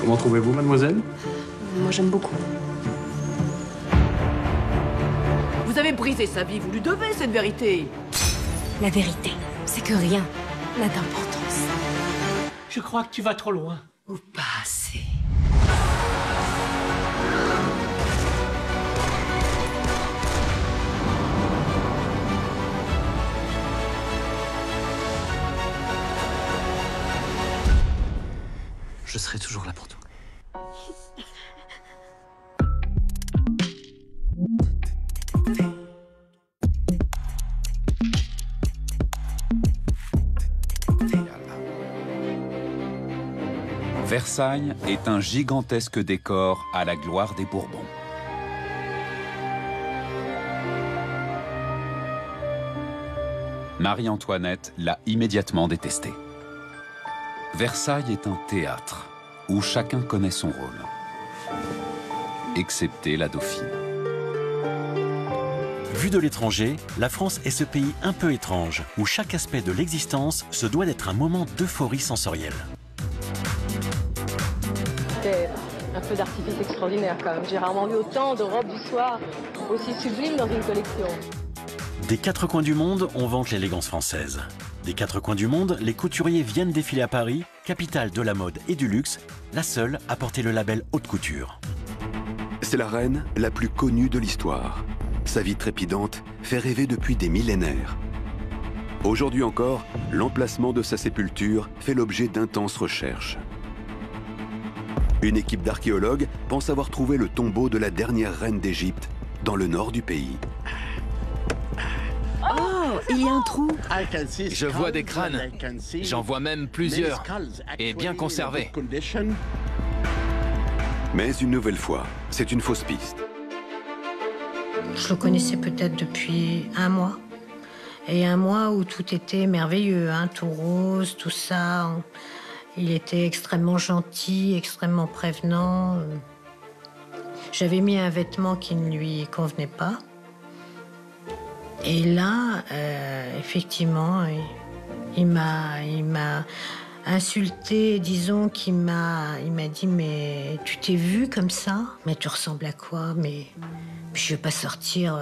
Comment trouvez-vous, mademoiselle? Moi, j'aime beaucoup. Vous avez brisé sa vie, vous lui devez cette vérité. La vérité, c'est que rien n'a d'importance. Je crois que tu vas trop loin. Ou pas assez. serai toujours là pour toi. Versailles est un gigantesque décor à la gloire des Bourbons. Marie-Antoinette l'a immédiatement détesté. Versailles est un théâtre où chacun connaît son rôle, excepté la dauphine. Vu de l'étranger, la France est ce pays un peu étrange, où chaque aspect de l'existence se doit d'être un moment d'euphorie sensorielle. C'était un feu d'artifice extraordinaire quand même. J'ai rarement vu autant de robes du soir aussi sublimes dans une collection. Des quatre coins du monde, on vante l'élégance française. Des quatre coins du monde, les couturiers viennent défiler à Paris, capitale de la mode et du luxe, la seule à porter le label haute couture. C'est la reine la plus connue de l'histoire. Sa vie trépidante fait rêver depuis des millénaires. Aujourd'hui encore, l'emplacement de sa sépulture fait l'objet d'intenses recherches. Une équipe d'archéologues pense avoir trouvé le tombeau de la dernière reine d'Égypte dans le nord du pays. Oh, il y a un trou. Je vois des crânes. J'en vois même plusieurs. Et bien conservés. Mais une nouvelle fois, c'est une fausse piste. Je le connaissais peut-être depuis un mois. Et un mois où tout était merveilleux, hein, tout rose, tout ça. Il était extrêmement gentil, extrêmement prévenant. J'avais mis un vêtement qui ne lui convenait pas. Et là, effectivement, il m'a insulté, disons qu'il m'a dit « Mais tu t'es vue comme ça? Mais tu ressembles à quoi? Mais je vais pas sortir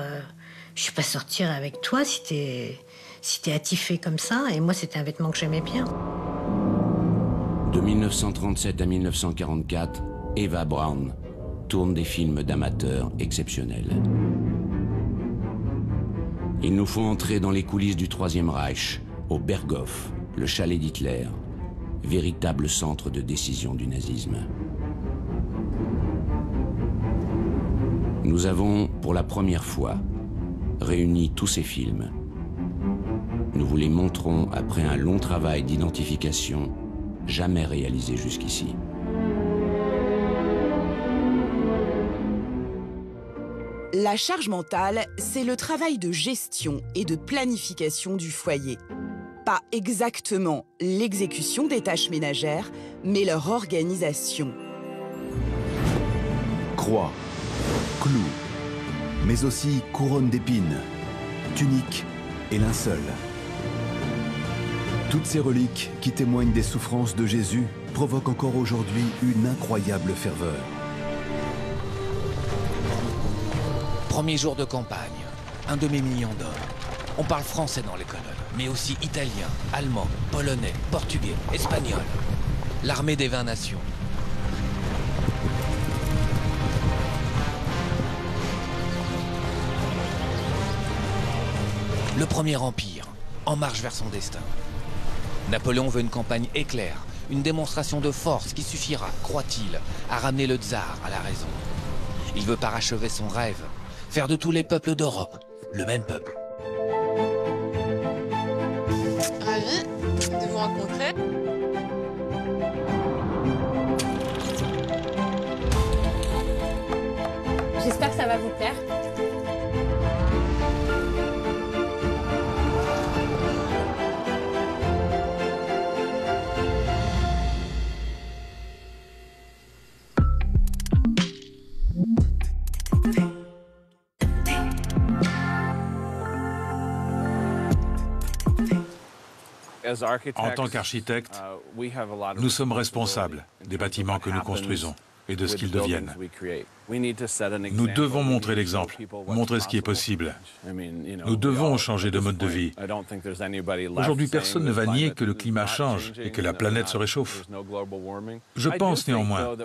avec toi si t'es attifé comme ça. » Et moi, c'était un vêtement que j'aimais bien. De 1937 à 1944, Eva Braun tourne des films d'amateurs exceptionnels. Il nous faut entrer dans les coulisses du Troisième Reich, au Berghof, le chalet d'Hitler, véritable centre de décision du nazisme. Nous avons, pour la première fois, réuni tous ces films. Nous vous les montrons après un long travail d'identification jamais réalisé jusqu'ici. La charge mentale, c'est le travail de gestion et de planification du foyer. Pas exactement l'exécution des tâches ménagères, mais leur organisation. Croix, clous, mais aussi couronne d'épines, tunique et linceul. Toutes ces reliques qui témoignent des souffrances de Jésus provoquent encore aujourd'hui une incroyable ferveur. Premier jour de campagne, un demi-million d'hommes. On parle français dans les colonnes, mais aussi italien, allemand, polonais, portugais, espagnol. L'armée des 20 nations. Le Premier Empire, en marche vers son destin. Napoléon veut une campagne éclair, une démonstration de force qui suffira, croit-il, à ramener le tsar à la raison. Il veut parachever son rêve, faire de tous les peuples d'Europe le même peuple. Ravi de vous rencontrer. J'espère que ça va vous plaire. En tant qu'architectes, nous sommes responsables des bâtiments que nous construisons et de ce qu'ils deviennent. Nous devons montrer l'exemple, montrer ce qui est possible. Nous devons changer de mode de vie. Aujourd'hui, personne ne va nier que le climat change et que la planète se réchauffe. Je pense néanmoins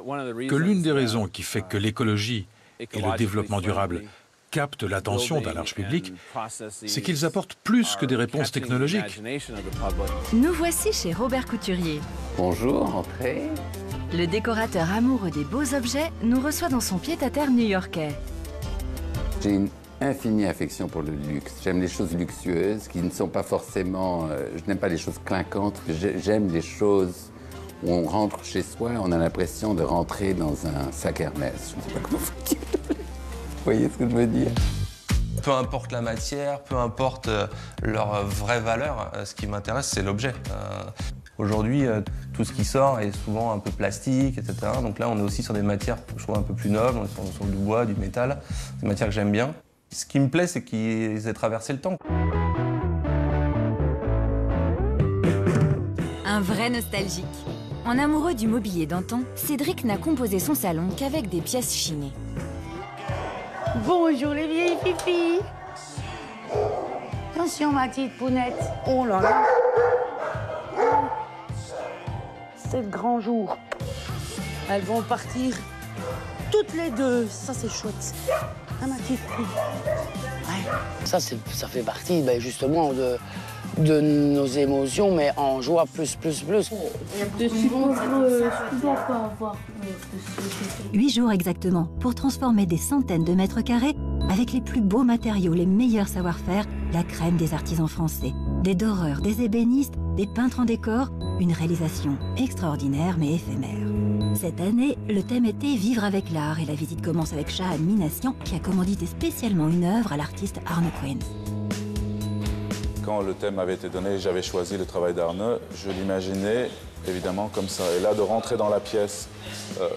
que l'une des raisons qui fait que l'écologie et le développement durable captent l'attention d'un large public, c'est qu'ils apportent plus que des réponses technologiques. Nous voici chez Robert Couturier. Bonjour, entrez. Le décorateur amoureux des beaux objets nous reçoit dans son pied-à-terre new-yorkais. J'ai une infinie affection pour le luxe. J'aime les choses luxueuses qui ne sont pas forcément... je n'aime pas les choses clinquantes. J'aime les choses où on rentre chez soi, on a l'impression de rentrer dans un sac Hermès. Je ne sais pas comment vous dire. Vous voyez ce que je veux dire? Peu importe la matière, peu importe leur vraie valeur, ce qui m'intéresse, c'est l'objet. Aujourd'hui, tout ce qui sort est souvent un peu plastique, etc. Donc là, on est aussi sur des matières que je trouve un peu plus nobles, on est sur du bois, du métal, des matières que j'aime bien. Ce qui me plaît, c'est qu'ils aient traversé le temps. Un vrai nostalgique. En amoureux du mobilier d'antan, Cédric n'a composé son salon qu'avec des pièces chinées. Bonjour les vieilles filles. Attention ma petite pounette. Oh là là. C'est le grand jour. Elles vont partir toutes les deux. Ça c'est chouette. Ah ma petite fille. Ouais. Ça fait partie justement de nos émotions, mais en joie plus. 8 jours exactement pour transformer des centaines de mètres carrés avec les plus beaux matériaux, les meilleurs savoir-faire, la crème des artisans français. Des doreurs, des ébénistes, des peintres en décor, une réalisation extraordinaire mais éphémère. Cette année, le thème était Vivre avec l'art et la visite commence avec Shahan Minassian qui a commandité spécialement une œuvre à l'artiste Arne Quinn. Quand le thème avait été donné, j'avais choisi le travail d'Arne, je l'imaginais évidemment comme ça. Et là, de rentrer dans la pièce,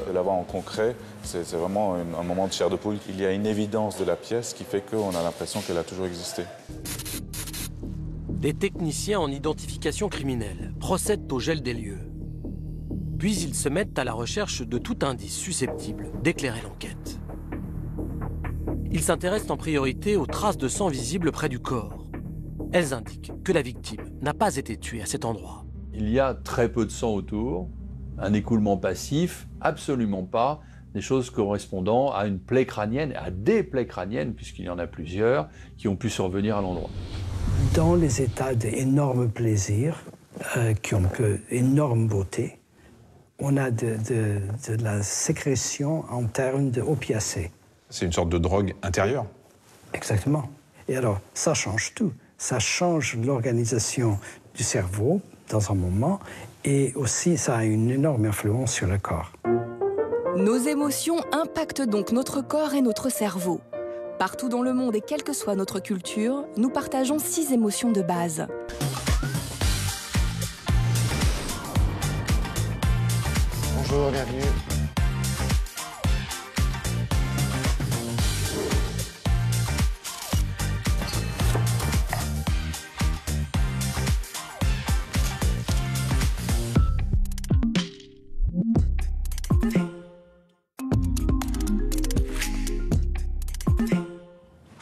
de la voir en concret, c'est vraiment un moment de chair de poule. Il y a une évidence de la pièce qui fait qu'on a l'impression qu'elle a toujours existé. Des techniciens en identification criminelle procèdent au gel des lieux. Puis ils se mettent à la recherche de tout indice susceptible d'éclairer l'enquête. Ils s'intéressent en priorité aux traces de sang visibles près du corps. Elles indiquent que la victime n'a pas été tuée à cet endroit. Il y a très peu de sang autour, un écoulement passif, absolument pas, des choses correspondant à une plaie crânienne, à des plaies crâniennes, puisqu'il y en a plusieurs, qui ont pu survenir à l'endroit. Dans les états d'énorme plaisir, qui ont énorme beauté, on a de la sécrétion en termes d'opiacés. C'est une sorte de drogue intérieure. Exactement. Et alors, ça change tout. Ça change l'organisation du cerveau dans un moment et aussi ça a une énorme influence sur le corps. Nos émotions impactent donc notre corps et notre cerveau. Partout dans le monde et quelle que soit notre culture, nous partageons 6 émotions de base. Bonjour, bienvenue.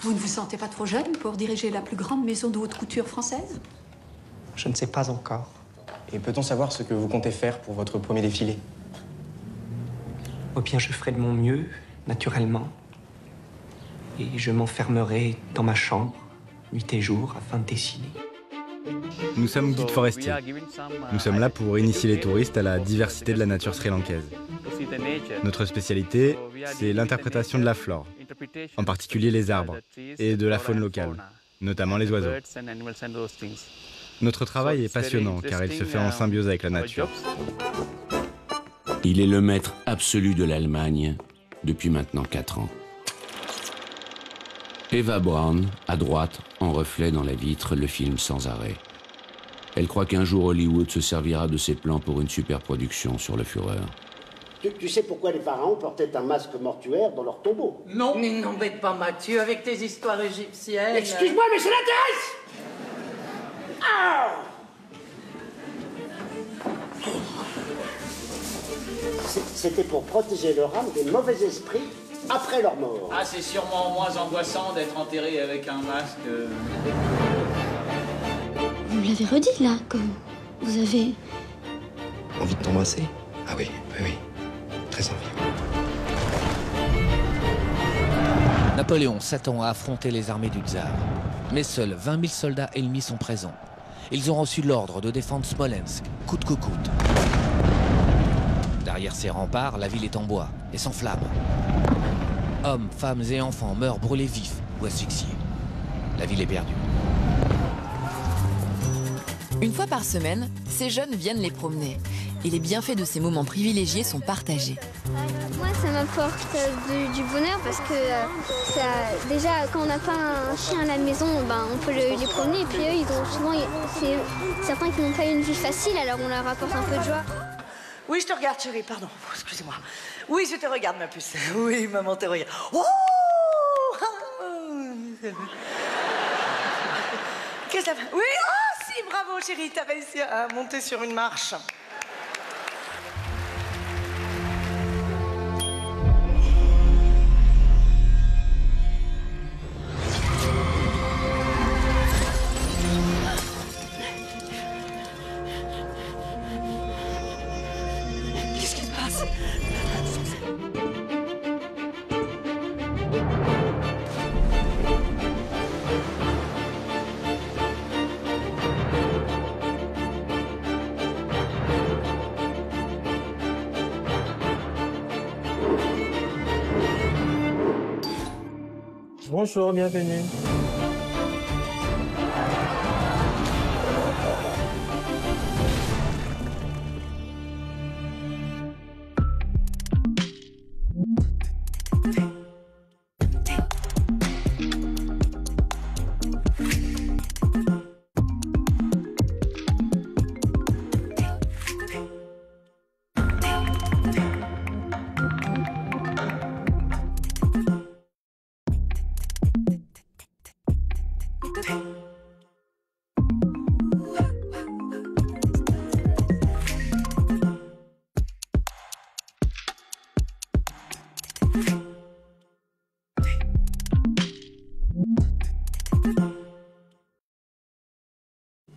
Vous ne vous sentez pas trop jeune pour diriger la plus grande maison de haute couture française? Je ne sais pas encore. Et peut-on savoir ce que vous comptez faire pour votre premier défilé? Oh bien, je ferai de mon mieux, naturellement. Et je m'enfermerai dans ma chambre, nuit et jour, afin de dessiner. Nous sommes guides forestiers. Nous sommes là pour initier les touristes à la diversité de la nature sri-lankaise. Notre spécialité, c'est l'interprétation de la flore, en particulier les arbres, et de la faune locale, notamment les oiseaux. Notre travail est passionnant car il se fait en symbiose avec la nature. Il est le maître absolu de l'Allemagne depuis maintenant 4 ans. Eva Braun, à droite, en reflet dans la vitre, le filme sans arrêt. Elle croit qu'un jour Hollywood se servira de ses plans pour une superproduction sur le Führer. Tu sais pourquoi les pharaons portaient un masque mortuaire dans leur tombeau? Non. Mais n'embête pas Mathieu avec tes histoires égyptiennes. Excuse-moi, mais ça l'intéresse! Ah! C'était pour protéger leur âme des mauvais esprits après leur mort. Ah, c'est sûrement moins angoissant d'être enterré avec un masque. Vous l'avez redit là, comme vous avez... Envie de t'embrasser? Ah oui, oui. Très envie. Napoléon s'attend à affronter les armées du tsar. Mais seuls 20 000 soldats ennemis sont présents. Ils ont reçu l'ordre de défendre Smolensk, coûte que coûte. Derrière ces remparts, la ville est en bois et s'enflamme. Hommes, femmes et enfants meurent brûlés vifs ou asphyxiés. La ville est perdue. Une fois par semaine, ces jeunes viennent les promener. Et les bienfaits de ces moments privilégiés sont partagés. Moi, ça m'apporte du bonheur parce que déjà, quand on n'a pas un chien à la maison, on peut les promener. Et puis eux, ils ont souvent, c'est certains qui n'ont pas une vie facile, alors on leur apporte un peu de joie. Oui, je te regarde, chérie, pardon. Oh, excusez-moi. Oui, je te regarde, ma puce. Oui, maman te regarde. Oh! Qu'est-ce que ça fait? Oui, oh, si, bravo, chérie, t'as réussi à monter sur une marche. Qu'est-ce qui se passe? Bonjour, bienvenue.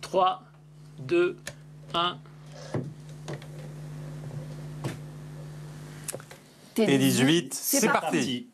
Trois, deux, un. T18, c'est parti.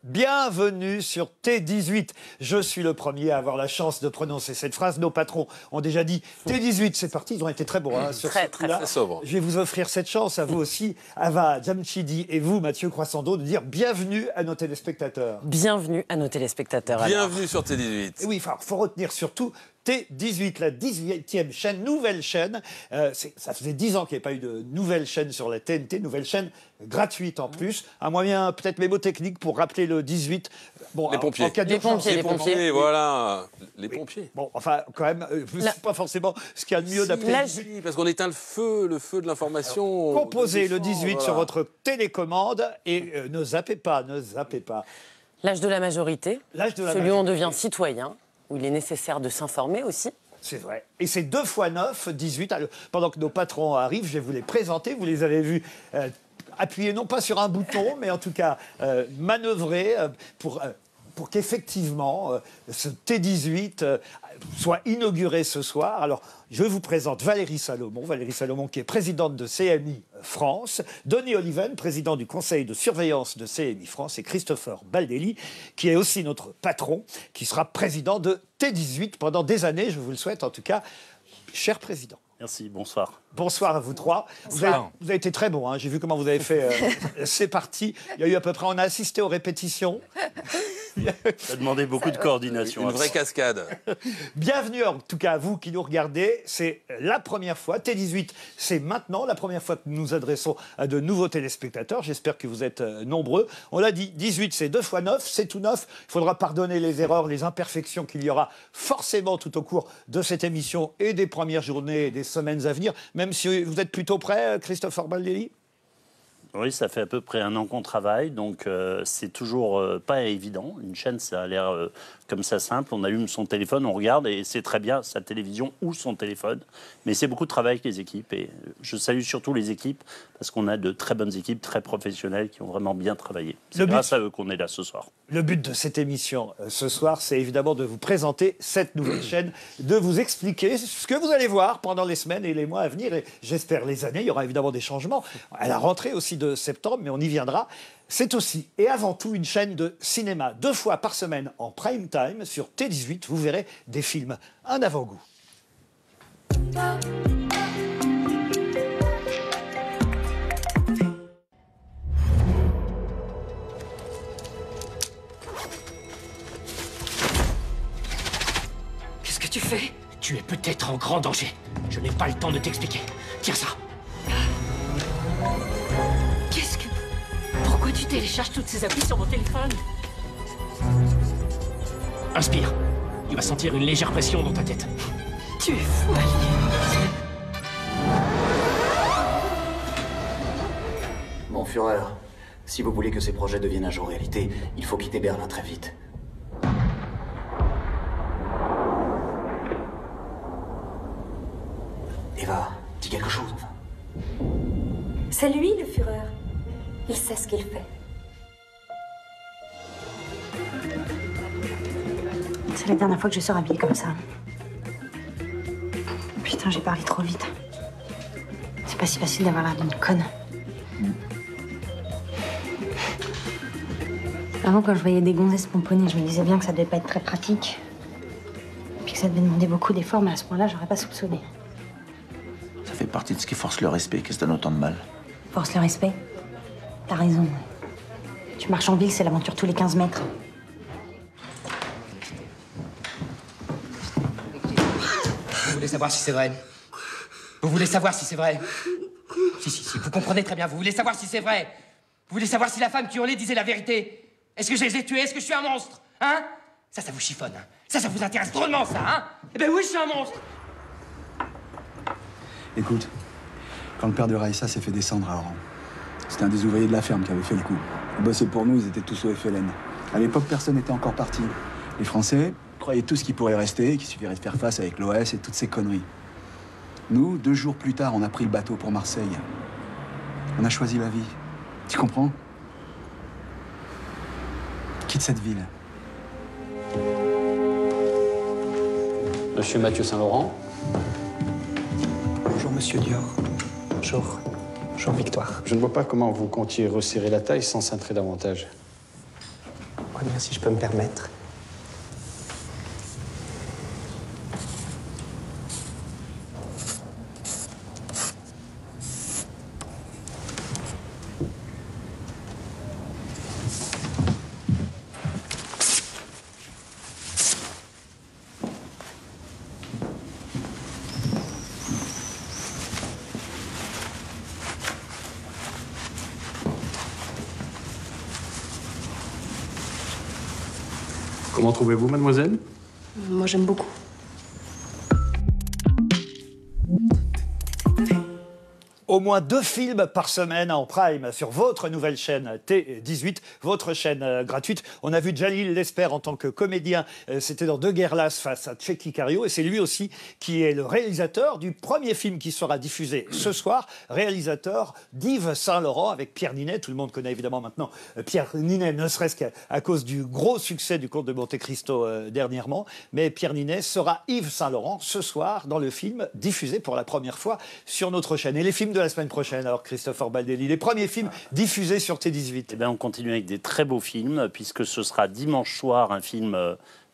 Bienvenue sur T18. Je suis le premier à avoir la chance de prononcer cette phrase. Nos patrons ont déjà dit T18, c'est parti. Ils ont été très bons sur ce coup-là. Très sobre. Je vais vous offrir cette chance, à vous aussi, Ava Jamchidi et vous, Mathieu Croissando, de dire bienvenue à nos téléspectateurs. Bienvenue à nos téléspectateurs. Bienvenue sur T18. Et oui, il faut retenir surtout T18, la 18e chaîne, nouvelle chaîne. Ça faisait 10 ans qu'il n'y avait pas eu de nouvelle chaîne sur la TNT, nouvelle chaîne gratuite en plus. Un moyen peut-être mémotechnique pour rappeler le 18. Bon, les pompiers. En cas d'urgence, les pompiers, voilà. Les pompiers. Bon, enfin, quand même, c'est pas forcément ce qu'il y a de mieux d'appeler. Parce qu'on éteint le feu de l'information. Composez le 18 sur votre télécommande et ne zappez pas, ne zappez pas. L'âge de la majorité, celui où on devient citoyen, où il est nécessaire de s'informer aussi. C'est vrai. Et c'est 2 x 9, 18. Alors, pendant que nos patrons arrivent, je vais vous les présenter. Vous les avez vus appuyer non pas sur un bouton, mais en tout cas manœuvrer pour qu'effectivement ce T18 soit inauguré ce soir. Alors, je vous présente Valérie Salomon qui est présidente de CMI France, Denis Oliven, président du conseil de surveillance de CMI France, et Christopher Baldelli, qui est aussi notre patron, qui sera président de T18 pendant des années, je vous le souhaite en tout cas, cher président. Merci, bonsoir. Bonsoir à vous trois. Vous avez été très bons, hein. J'ai vu comment vous avez fait. C'est parti. Il y a eu à peu près, on a assisté aux répétitions. Ça a demandé beaucoup de coordination. Une vraie cascade. Bienvenue en tout cas à vous qui nous regardez. C'est la première fois, T18, c'est maintenant la première fois que nous nous adressons à de nouveaux téléspectateurs. J'espère que vous êtes nombreux. On l'a dit, 18 c'est 2 x 9, c'est tout neuf. Il faudra pardonner les erreurs, les imperfections qu'il y aura forcément tout au cours de cette émission et des premières journées et des semaines à venir. Même si vous êtes plutôt prêt, Christopher Baldelli ? Oui, ça fait à peu près 1 an qu'on travaille, donc c'est toujours pas évident. Une chaîne, ça a l'air comme ça simple. On allume son téléphone, on regarde et c'est très bien sa télévision ou son téléphone. Mais c'est beaucoup de travail avec les équipes et je salue surtout les équipes parce qu'on a de très bonnes équipes, très professionnelles qui ont vraiment bien travaillé. C'est grâce à eux qu'on est là ce soir. Le but de cette émission ce soir, c'est évidemment de vous présenter cette nouvelle chaîne, de vous expliquer ce que vous allez voir pendant les semaines et les mois à venir et j'espère les années. Il y aura évidemment des changements à la rentrée aussi de septembre, mais on y viendra. C'est aussi et avant tout une chaîne de cinéma 2 fois par semaine en prime time sur T18. Vous verrez des films, un avant-goût. Qu'est-ce que tu fais? Tu es peut-être en grand danger. Je n'ai pas le temps de t'expliquer. Tiens ça. Qu'est-ce que... Pourquoi tu télécharges toutes ces applis sur mon téléphone? Inspire. Tu vas sentir une légère pression dans ta tête. Tu es fou, Alien. Mon Führer, si vous voulez que ces projets deviennent un jour réalité, il faut quitter Berlin très vite. Eva, dis quelque chose, enfin. C'est lui, le Führer. Il sait ce qu'il fait. C'est la dernière fois que je sors habillée comme ça. Putain, j'ai parlé trop vite. C'est pas si facile d'avoir l'air d'une conne. Avant, quand je voyais des gonzesses pomponner, je me disais bien que ça devait pas être très pratique. Puis que ça devait demander beaucoup d'efforts, mais à ce point-là, j'aurais pas soupçonné. Ça fait partie de ce qui force le respect. Qu'est-ce que ça donne autant de mal? Force le respect? T'as raison. Tu marches en ville, c'est l'aventure tous les 15 mètres. Vous voulez savoir si c'est vrai? Vous voulez savoir si c'est vrai? Si, vous comprenez très bien. Vous voulez savoir si c'est vrai? Vous voulez savoir si la femme qui hurlait disait la vérité? Est-ce que je les ai tués? Est-ce que je suis un monstre? Hein? Ça vous chiffonne, hein? Ça vous intéresse drôlement, ça, hein? Eh ben oui, je suis un monstre! Écoute, quand le père de Raïssa s'est fait descendre à Oran, c'était un des ouvriers de la ferme qui avait fait le coup. Ils bossaient pour nous, ils étaient tous au FLN. À l'époque, personne n'était encore parti. Les Français croyaient tous qu'ils pourraient rester, qu'il suffirait de faire face avec l'OS et toutes ces conneries. Nous, 2 jours plus tard, on a pris le bateau pour Marseille. On a choisi la vie. Tu comprends? Quitte cette ville. Monsieur Mathieu Saint-Laurent. Bonjour, monsieur Dior. Bonjour. Bonjour, Victoire. Je ne vois pas comment vous comptiez resserrer la taille sans cintrer davantage. Ouais, bien, si je peux me permettre. Comment trouvez-vous, mademoiselle? Moi, j'aime beaucoup. Au moins 2 films par semaine en prime sur votre nouvelle chaîne T18, votre chaîne gratuite. On a vu Jalil Lesper en tant que comédien, c'était dans 2 Guerlas face à Tchéky Cario, et c'est lui aussi qui est le réalisateur du premier film qui sera diffusé ce soir, réalisateur d'Yves Saint-Laurent avec Pierre Ninet. Tout le monde connaît évidemment maintenant Pierre Ninet, ne serait-ce qu'à cause du gros succès du Comte de Monte-Cristo dernièrement, mais Pierre Ninet sera Yves Saint-Laurent ce soir dans le film diffusé pour la première fois sur notre chaîne. Et les films de la semaine prochaine, alors Christopher Baldelli, les premiers films diffusés sur T18. Eh bien, on continue avec des très beaux films, puisque ce sera dimanche soir un film,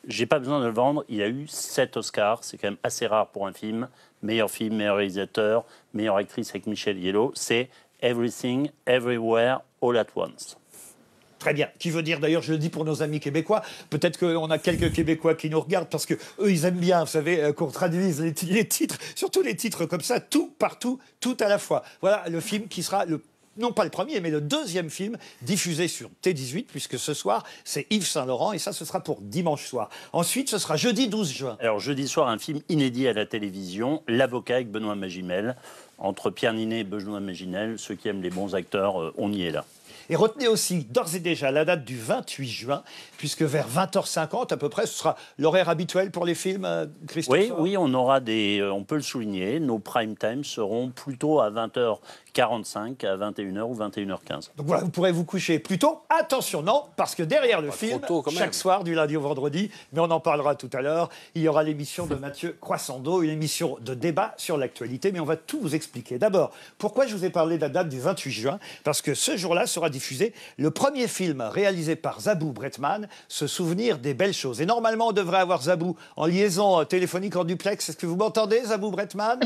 j'ai pas besoin de le vendre, il a eu 7 Oscars, c'est quand même assez rare pour un film. Meilleur film, meilleur réalisateur, meilleure actrice avec Michelle Yellow, c'est Everything, Everywhere, All at Once. Très bien. Qui veut dire, d'ailleurs, je le dis pour nos amis québécois, peut-être qu'on a quelques Québécois qui nous regardent parce qu'eux, ils aiment bien, vous savez, qu'on traduise les titres, surtout les titres comme ça, tout, partout, tout à la fois. Voilà le film qui sera non pas le premier, mais le 2e film diffusé sur T18, puisque ce soir, c'est Yves Saint-Laurent, et ça, ce sera pour dimanche soir. Ensuite, ce sera jeudi 12 juin. Alors, jeudi soir, un film inédit à la télévision, L'Avocat avec Benoît Magimel. Entre Pierre Ninet et Benoît Magimel, ceux qui aiment les bons acteurs, on y est là. Et retenez aussi d'ores et déjà la date du 28 juin, puisque vers 20h50 à peu près, ce sera l'horaire habituel pour les films, Christophe. Oui, on aura on peut le souligner, nos prime time seront plutôt à 20h45, à 21h ou 21h15. Donc voilà, vous pourrez vous coucher plus tôt. Attention, non, parce que derrière le film, chaque soir, du lundi au vendredi, mais on en parlera tout à l'heure, il y aura l'émission de Mathieu Croissando, une émission de débat sur l'actualité, mais on va tout vous expliquer. D'abord, pourquoi je vous ai parlé de la date du 28 juin? Parce que ce jour-là sera diffusé le premier film réalisé par Zabou Bretman, Se souvenir des belles choses. Et normalement, on devrait avoir Zabou en liaison téléphonique en duplex. Est-ce que vous m'entendez, Zabou Bretman?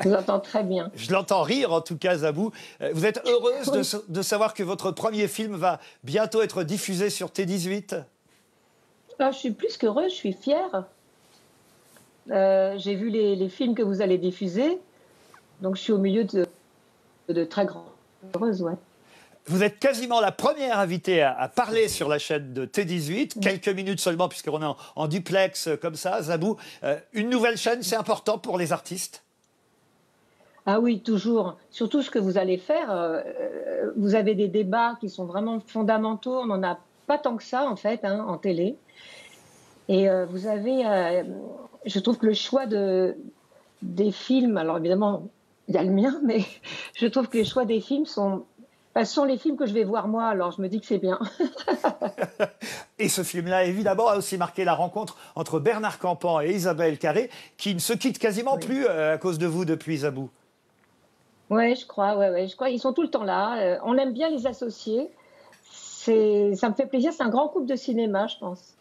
Je vous entends très bien. Je l'entends rire, en tout cas, Zabou. Vous êtes heureuse de savoir que votre premier film va bientôt être diffusé sur T18? Je suis plus qu'heureuse, je suis fière. J'ai vu les films que vous allez diffuser, donc je suis au milieu de très grands. Heureuse, ouais. Vous êtes quasiment la première invitée à parler sur la chaîne de T18, quelques minutes seulement, puisqu'on est en duplex comme ça. Zabou, une nouvelle chaîne, c'est important pour les artistes? Ah oui, toujours. Surtout ce que vous allez faire, vous avez des débats qui sont vraiment fondamentaux. On n'en a pas tant que ça, en fait, en télé. Et vous avez, je trouve que le choix des films, alors évidemment, il y a le mien, mais je trouve que les choix des films sont les films que je vais voir moi, alors je me dis que c'est bien. Et ce film-là, évidemment, a aussi marqué la rencontre entre Bernard Campan et Isabelle Carré, qui ne se quittent quasiment plus à cause de vous depuis, Zabou. Oui, je crois. Ils sont tout le temps là. On aime bien les associer. Ça me fait plaisir. C'est un grand couple de cinéma, je pense.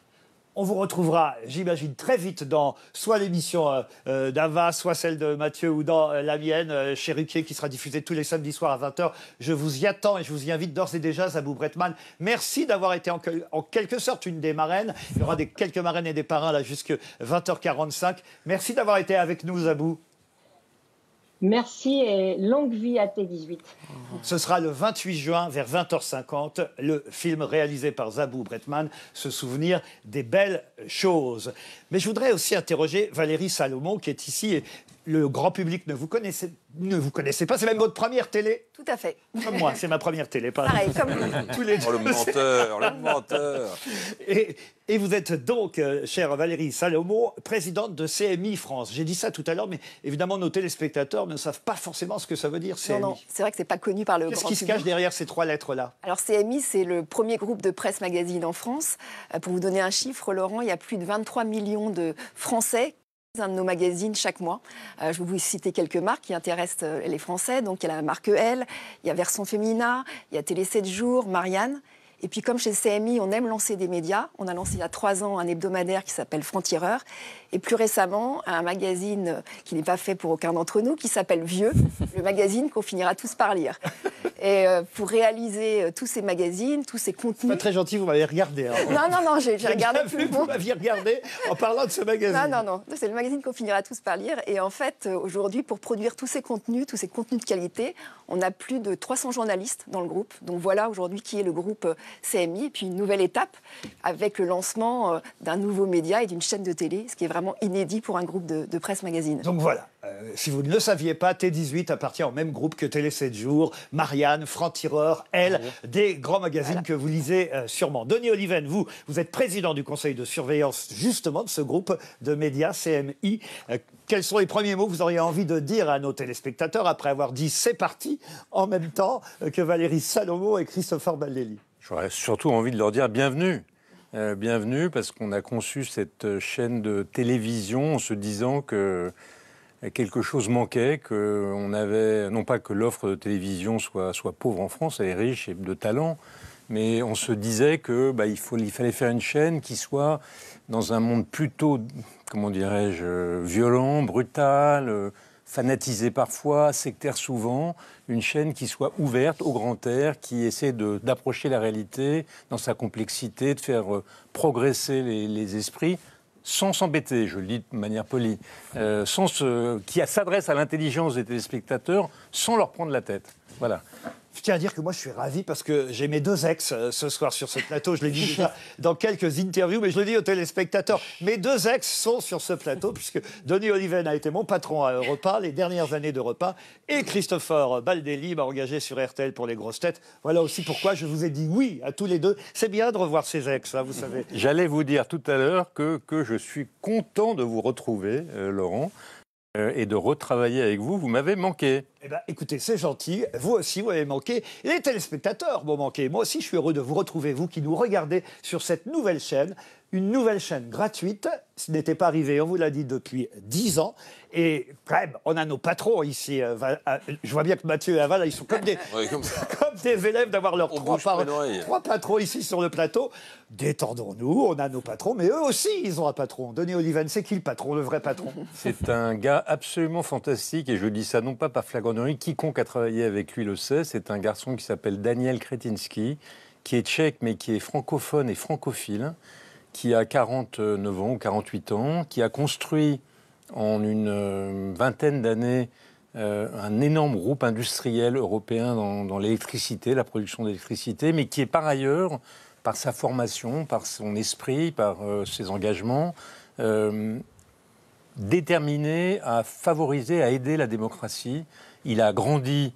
On vous retrouvera, j'imagine, très vite dans soit l'émission d'Ava, soit celle de Mathieu ou dans la mienne, chez Ruquier, qui sera diffusée tous les samedis soirs à 20h. Je vous y attends et je vous y invite d'ores et déjà, Zabou Bretman. Merci d'avoir été en quelque sorte une des marraines. Il y aura quelques marraines et des parrains là jusqu'à 20h45. Merci d'avoir été avec nous, Zabou. Merci et longue vie à T18. Ce sera le 28 juin vers 20h50, le film réalisé par Zabou Bretman, Se souvenir des belles choses. Mais je voudrais aussi interroger Valérie Salomon qui est ici. Et le grand public ne vous connaissez pas, c'est même votre première télé? Tout à fait. Comme moi, c'est ma première télé. Pareil, comme tous les deux. Oh, le menteur. Et vous êtes donc, chère Valérie Salomon, présidente de CMI France. J'ai dit ça tout à l'heure, mais évidemment, nos téléspectateurs ne savent pas forcément ce que ça veut dire, CMI. Non, c'est vrai que c'est pas connu par le grand public. Qu'est-ce qui se cache derrière ces trois lettres-là? Alors, CMI, c'est le premier groupe de presse magazine en France. Pour vous donner un chiffre, Laurent, il y a plus de 23 millions de Français un de nos magazines chaque mois. Je vais vous citer quelques marques qui intéressent les Français. Donc, il y a la marque Elle, il y a Version Femina, il y a Télé 7 jours, Marianne. Et puis, comme chez CMI, on aime lancer des médias. On a lancé il y a 3 ans un hebdomadaire qui s'appelle Franc-Tireur. Et plus récemment, un magazine qui n'est pas fait pour aucun d'entre nous, qui s'appelle Vieux, le magazine qu'on finira tous par lire. Et pour réaliser tous ces magazines, tous ces contenus... Pas très gentil, vous m'avez regardé. Hein. Non, j'ai regardé tout le monde. Vous m'aviez regardé en parlant de ce magazine. Non, c'est le magazine qu'on finira tous par lire. Et en fait, aujourd'hui, pour produire tous ces contenus de qualité, on a plus de 300 journalistes dans le groupe. Donc voilà aujourd'hui qui est le groupe CMI. Et puis une nouvelle étape avec le lancement d'un nouveau média et d'une chaîne de télé, ce qui est vraiment inédit pour un groupe de presse magazine. Donc voilà, si vous ne le saviez pas, T18 appartient au même groupe que Télé 7 jours, Marianne, Franc-Tireur, Elle, des grands magazines que vous lisez sûrement. Denis Oliven, vous êtes président du conseil de surveillance justement de ce groupe de médias CMI. Quels sont les premiers mots que vous auriez envie de dire à nos téléspectateurs après avoir dit c'est parti en même temps que Valérie Salomon et Christopher Baldelli? J'aurais surtout envie de leur dire bienvenue. Bienvenue parce qu'on a conçu cette chaîne de télévision en se disant que quelque chose manquait, qu'on avait, non pas que l'offre de télévision soit pauvre en France, elle est riche et de talent, mais on se disait qu'il fallait faire une chaîne qui soit dans un monde plutôt, comment dirais-je, violent, brutal, fanatisé parfois, sectaire souvent, une chaîne qui soit ouverte au grand air, qui essaie d'approcher la réalité dans sa complexité, de faire progresser les esprits, sans s'embêter, je le dis de manière polie, qui s'adresse à l'intelligence des téléspectateurs sans leur prendre la tête. Voilà. Je tiens à dire que moi, je suis ravi parce que j'ai mes 2 ex ce soir sur ce plateau. Je l'ai dit déjà dans quelques interviews, mais je le dis aux téléspectateurs. Mes 2 ex sont sur ce plateau puisque Denis Oliven a été mon patron à Europe 1 les dernières années d'Europe 1 et Christopher Baldelli m'a engagé sur RTL pour les grosses têtes. Voilà aussi pourquoi je vous ai dit oui à tous les 2. C'est bien de revoir ces ex, hein, vous savez. J'allais vous dire tout à l'heure que je suis content de vous retrouver, Laurent. Et de retravailler avec vous, vous m'avez manqué. Eh bien, écoutez, c'est gentil. Vous aussi, vous m'avez manqué. Et les téléspectateurs m'ont manqué. Moi aussi, je suis heureux de vous retrouver, vous qui nous regardez sur cette nouvelle chaîne. Une nouvelle chaîne gratuite. Ce n'était pas arrivé, on vous l'a dit, depuis 10 ans. Et quand même, on a nos patrons ici. Je vois bien que Mathieu et Aval, ils sont comme des, comme des élèves d'avoir leurs 3 patrons ici sur le plateau. Détendons-nous, on a nos patrons, mais eux aussi, ils ont un patron. Denis Oliven, c'est qui le patron, le vrai patron? C'est un gars absolument fantastique, et je dis ça non pas par flagornerie, quiconque a travaillé avec lui le sait. C'est un garçon qui s'appelle Daniel Kretinsky, qui est tchèque, mais qui est francophone et francophile, qui a 49 ans ou 48 ans, qui a construit en une vingtaine d'années un énorme groupe industriel européen dans l'électricité, la production d'électricité, mais qui est par ailleurs, par sa formation, par son esprit, par ses engagements, déterminé à favoriser, à aider la démocratie. Il a grandi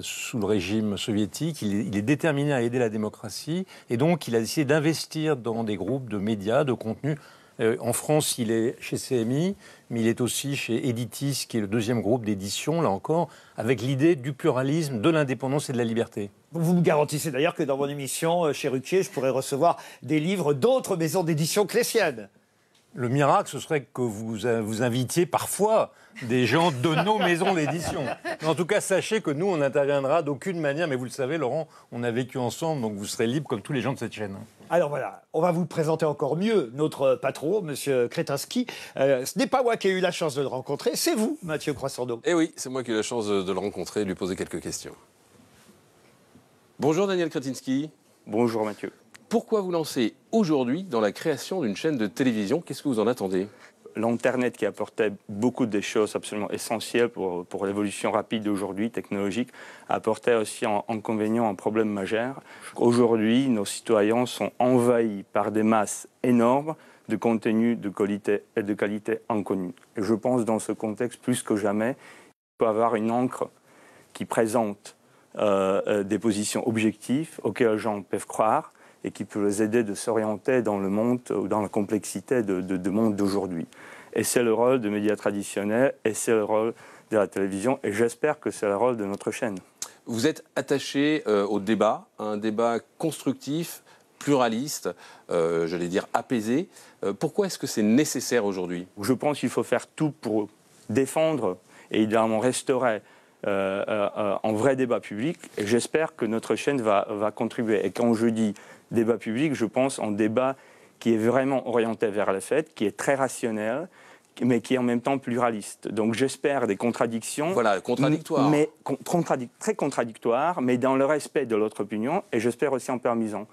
sous le régime soviétique, il est déterminé à aider la démocratie, et donc il a décidé d'investir dans des groupes de médias, de contenu. En France, il est chez CMI, mais il est aussi chez Editis, qui est le 2e groupe d'édition, là encore, avec l'idée du pluralisme, de l'indépendance et de la liberté. Vous me garantissez d'ailleurs que dans mon émission, chez Ruquier, je pourrais recevoir des livres d'autres maisons d'édition que les siennes. Le miracle, ce serait que vous invitiez parfois des gens de nos maisons d'édition. Mais en tout cas, sachez que nous, on n'interviendra d'aucune manière. Mais vous le savez, Laurent, on a vécu ensemble, donc vous serez libre comme tous les gens de cette chaîne. Alors voilà, on va vous présenter encore mieux notre patron, Monsieur Kretinsky. Ce n'est pas moi qui ai eu la chance de le rencontrer, c'est vous, Mathieu Croissando. Eh oui, c'est moi qui ai eu la chance de le rencontrer et de lui poser quelques questions. Bonjour Daniel Kretinsky. Bonjour Mathieu. Pourquoi vous lancez aujourd'hui dans la création d'une chaîne de télévision? Qu'est-ce que vous en attendez? L'Internet qui apportait beaucoup de choses absolument essentielles pour l'évolution rapide d'aujourd'hui, technologique, apportait aussi un inconvénient, un problème majeur. Aujourd'hui, nos citoyens sont envahis par des masses énormes de contenus de qualité inconnue. Et je pense dans ce contexte, plus que jamais, il faut avoir une encre qui présente des positions objectives auxquelles les gens peuvent croire, et qui peut les aider de s'orienter dans le monde, dans la complexité du monde d'aujourd'hui. Et c'est le rôle des médias traditionnels, et c'est le rôle de la télévision, et j'espère que c'est le rôle de notre chaîne. Vous êtes attaché au débat, à un débat constructif, pluraliste, j'allais dire apaisé. Pourquoi est-ce que c'est nécessaire aujourd'hui? Je pense qu'il faut faire tout pour défendre et idéalement restaurer un vrai débat public, et j'espère que notre chaîne va contribuer. Et quand je dis débat public, je pense en débat qui est vraiment orienté vers les faits, qui est très rationnel, mais qui est en même temps pluraliste. Donc j'espère des contradictions. Voilà, contradictoires. Mais très contradictoires, mais dans le respect de l'autre opinion, et j'espère aussi en permisant.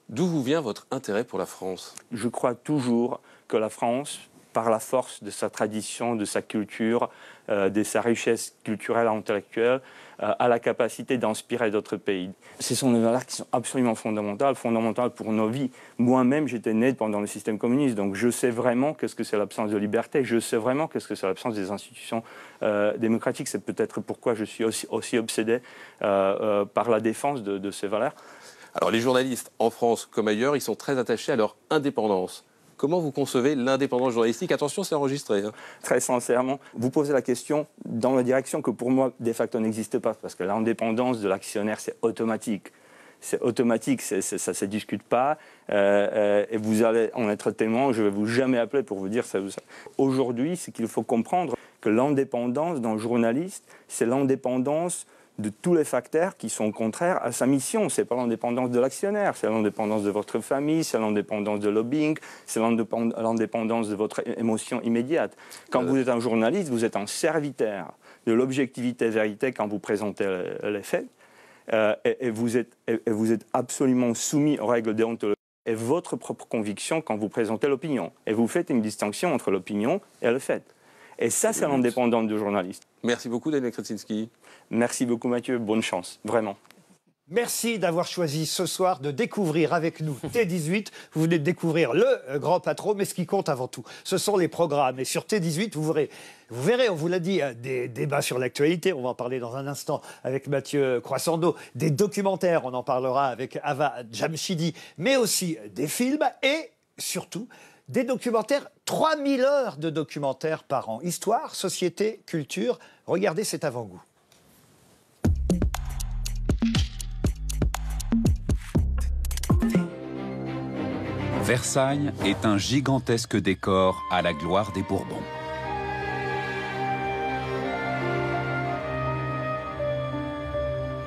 D'où vous vient votre intérêt pour la France? Je crois toujours que la France, par la force de sa tradition, de sa culture, de sa richesse culturelle et intellectuelle, a la capacité d'inspirer d'autres pays. Ce sont des valeurs qui sont absolument fondamentales pour nos vies. Moi-même, j'étais né pendant le système communiste, donc je sais vraiment qu'est-ce que c'est l'absence de liberté, je sais vraiment qu'est-ce que c'est l'absence des institutions démocratiques. C'est peut-être pourquoi je suis aussi obsédé par la défense de ces valeurs. Alors les journalistes, en France comme ailleurs, ils sont très attachés à leur indépendance. Comment vous concevez l'indépendance journalistique? Attention, c'est enregistré. Hein. Très sincèrement, vous posez la question dans la direction que pour moi, de facto, n'existe pas. Parce que l'indépendance de l'actionnaire, c'est automatique. C'est automatique, ça ne se discute pas. Et vous allez en être témoin, je ne vais vous jamais appeler pour vous dire ça ou ça. Aujourd'hui, c'est qu'il faut comprendre que l'indépendance d'un journaliste, c'est l'indépendance de tous les facteurs qui sont contraires à sa mission. Ce n'est pas l'indépendance de l'actionnaire, c'est l'indépendance de votre famille, c'est l'indépendance de lobbying, c'est l'indépendance de votre émotion immédiate. Quand vous êtes un journaliste, vous êtes un serviteur de l'objectivité-vérité quand vous présentez les faits, et vous êtes absolument soumis aux règles déontologiques et votre propre conviction quand vous présentez l'opinion. Et vous faites une distinction entre l'opinion et le fait. Et ça, c'est l'indépendance du journaliste. Merci beaucoup, Daniel Kretinsky. Merci beaucoup, Mathieu. Bonne chance, vraiment. Merci d'avoir choisi ce soir de découvrir avec nous T18. Vous venez de découvrir le grand patron, mais ce qui compte avant tout, ce sont les programmes. Et sur T18, vous verrez, on vous l'a dit, des débats sur l'actualité. On va en parler dans un instant avec Mathieu Croissando. Des documentaires, on en parlera avec Ava Jamshidi, mais aussi des films et surtout des documentaires. 3000 heures de documentaires par an. Histoire, société, culture. Regardez cet avant-goût. Versailles est un gigantesque décor à la gloire des Bourbons.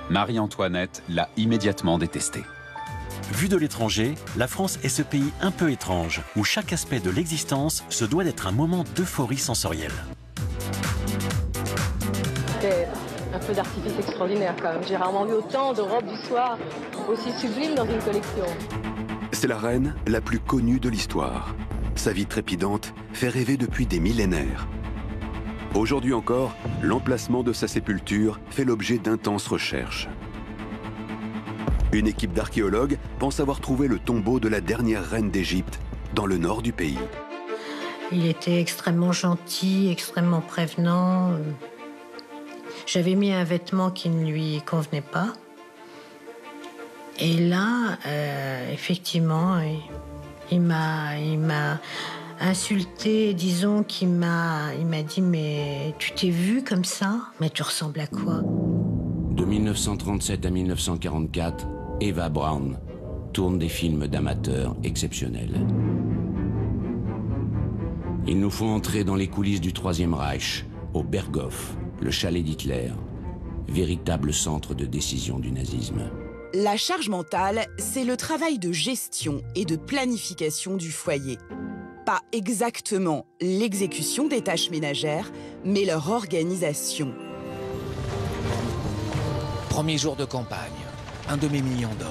Marie-Antoinette l'a immédiatement détesté. Vu de l'étranger, la France est ce pays un peu étrange, où chaque aspect de l'existence se doit d'être un moment d'euphorie sensorielle. C'était un feu d'artifice extraordinaire quand même. J'ai rarement vu autant de robes du soir aussi sublimes dans une collection. C'est la reine la plus connue de l'histoire. Sa vie trépidante fait rêver depuis des millénaires. Aujourd'hui encore, l'emplacement de sa sépulture fait l'objet d'intenses recherches. Une équipe d'archéologues pense avoir trouvé le tombeau de la dernière reine d'Égypte dans le nord du pays. Il était extrêmement gentil, extrêmement prévenant. J'avais mis un vêtement qui ne lui convenait pas. Et là, effectivement, il m'a insulté, disons qu'il m'a dit « Mais tu t'es vu comme ça? Mais tu ressembles à quoi ?» De 1937 à 1944, Eva Braun tourne des films d'amateurs exceptionnels. Il nous faut entrer dans les coulisses du Troisième Reich, au Berghof, le chalet d'Hitler, véritable centre de décision du nazisme. La charge mentale, c'est le travail de gestion et de planification du foyer. Pas exactement l'exécution des tâches ménagères, mais leur organisation. Premier jour de campagne, un demi-million d'hommes.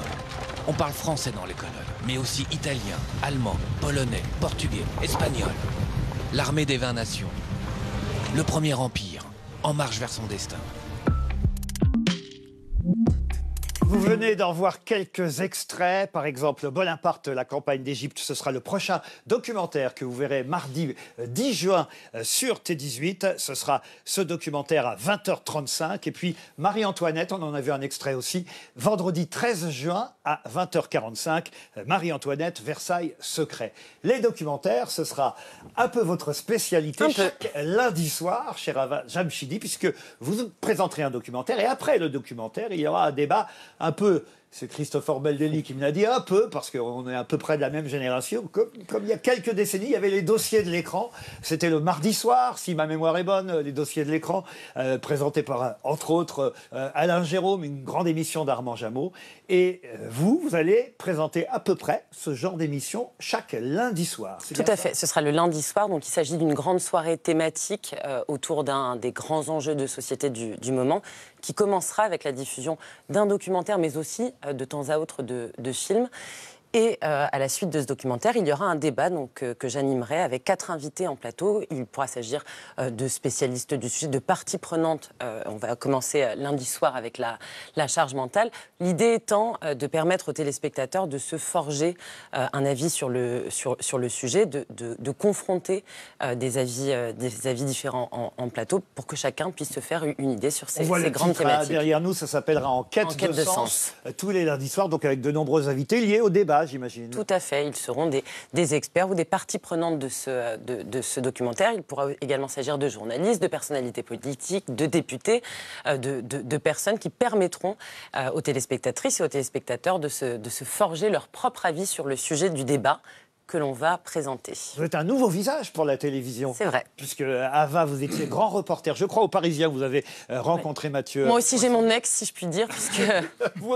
On parle français dans les colonnes, mais aussi italien, allemand, polonais, portugais, espagnol. L'armée des 20 nations. Le premier empire, en marche vers son destin. Vous venez d'en voir quelques extraits, par exemple Bonaparte, la campagne d'Égypte, ce sera le prochain documentaire que vous verrez mardi 10 juin sur T18. Ce sera ce documentaire à 20h35. Et puis Marie-Antoinette, on en a vu un extrait aussi, vendredi 13 juin à 20h45, Marie-Antoinette, Versailles secret. Les documentaires, ce sera un peu votre spécialité chaque lundi soir, cher Ava Jamshidi, puisque vous présenterez un documentaire et après le documentaire, il y aura un débat un peu, c'est Christopher Beldelli qui me l'a dit, un peu, parce qu'on est à peu près de la même génération, comme il y a quelques décennies, il y avait les dossiers de l'écran, c'était le mardi soir, si ma mémoire est bonne, les dossiers de l'écran, présentés par, entre autres, Alain Jérôme, une grande émission d'Armand Jameau, et vous allez présenter à peu près ce genre d'émission chaque lundi soir. Tout à fait, ce sera le lundi soir, donc il s'agit d'une grande soirée thématique autour d'un des grands enjeux de société du moment, qui commencera avec la diffusion d'un documentaire, mais aussi de temps à autre de films. Et à la suite de ce documentaire, il y aura un débat donc, que j'animerai avec 4 invités en plateau. Il pourra s'agir de spécialistes du sujet, de parties prenantes. On va commencer lundi soir avec la charge mentale. L'idée étant de permettre aux téléspectateurs de se forger un avis sur le sujet, de confronter des avis différents en plateau pour que chacun puisse se faire une idée sur ces grandes thématiques. Derrière nous, ça s'appellera En quête de sens. Tous les lundis soirs, donc avec de nombreux invités liés au débat. J'imagine. Tout à fait. Ils seront des experts ou des parties prenantes de ce documentaire. Il pourra également s'agir de journalistes, de personnalités politiques, de députés, de personnes qui permettront aux téléspectatrices et aux téléspectateurs de se forger leur propre avis sur le sujet du débat que l'on va présenter. Vous êtes un nouveau visage pour la télévision. C'est vrai. Puisque Ava, vous étiez grand reporter. Je crois au Parisien, vous avez rencontré Mathieu. Moi aussi, j'ai mon ex, si je puis dire, puisque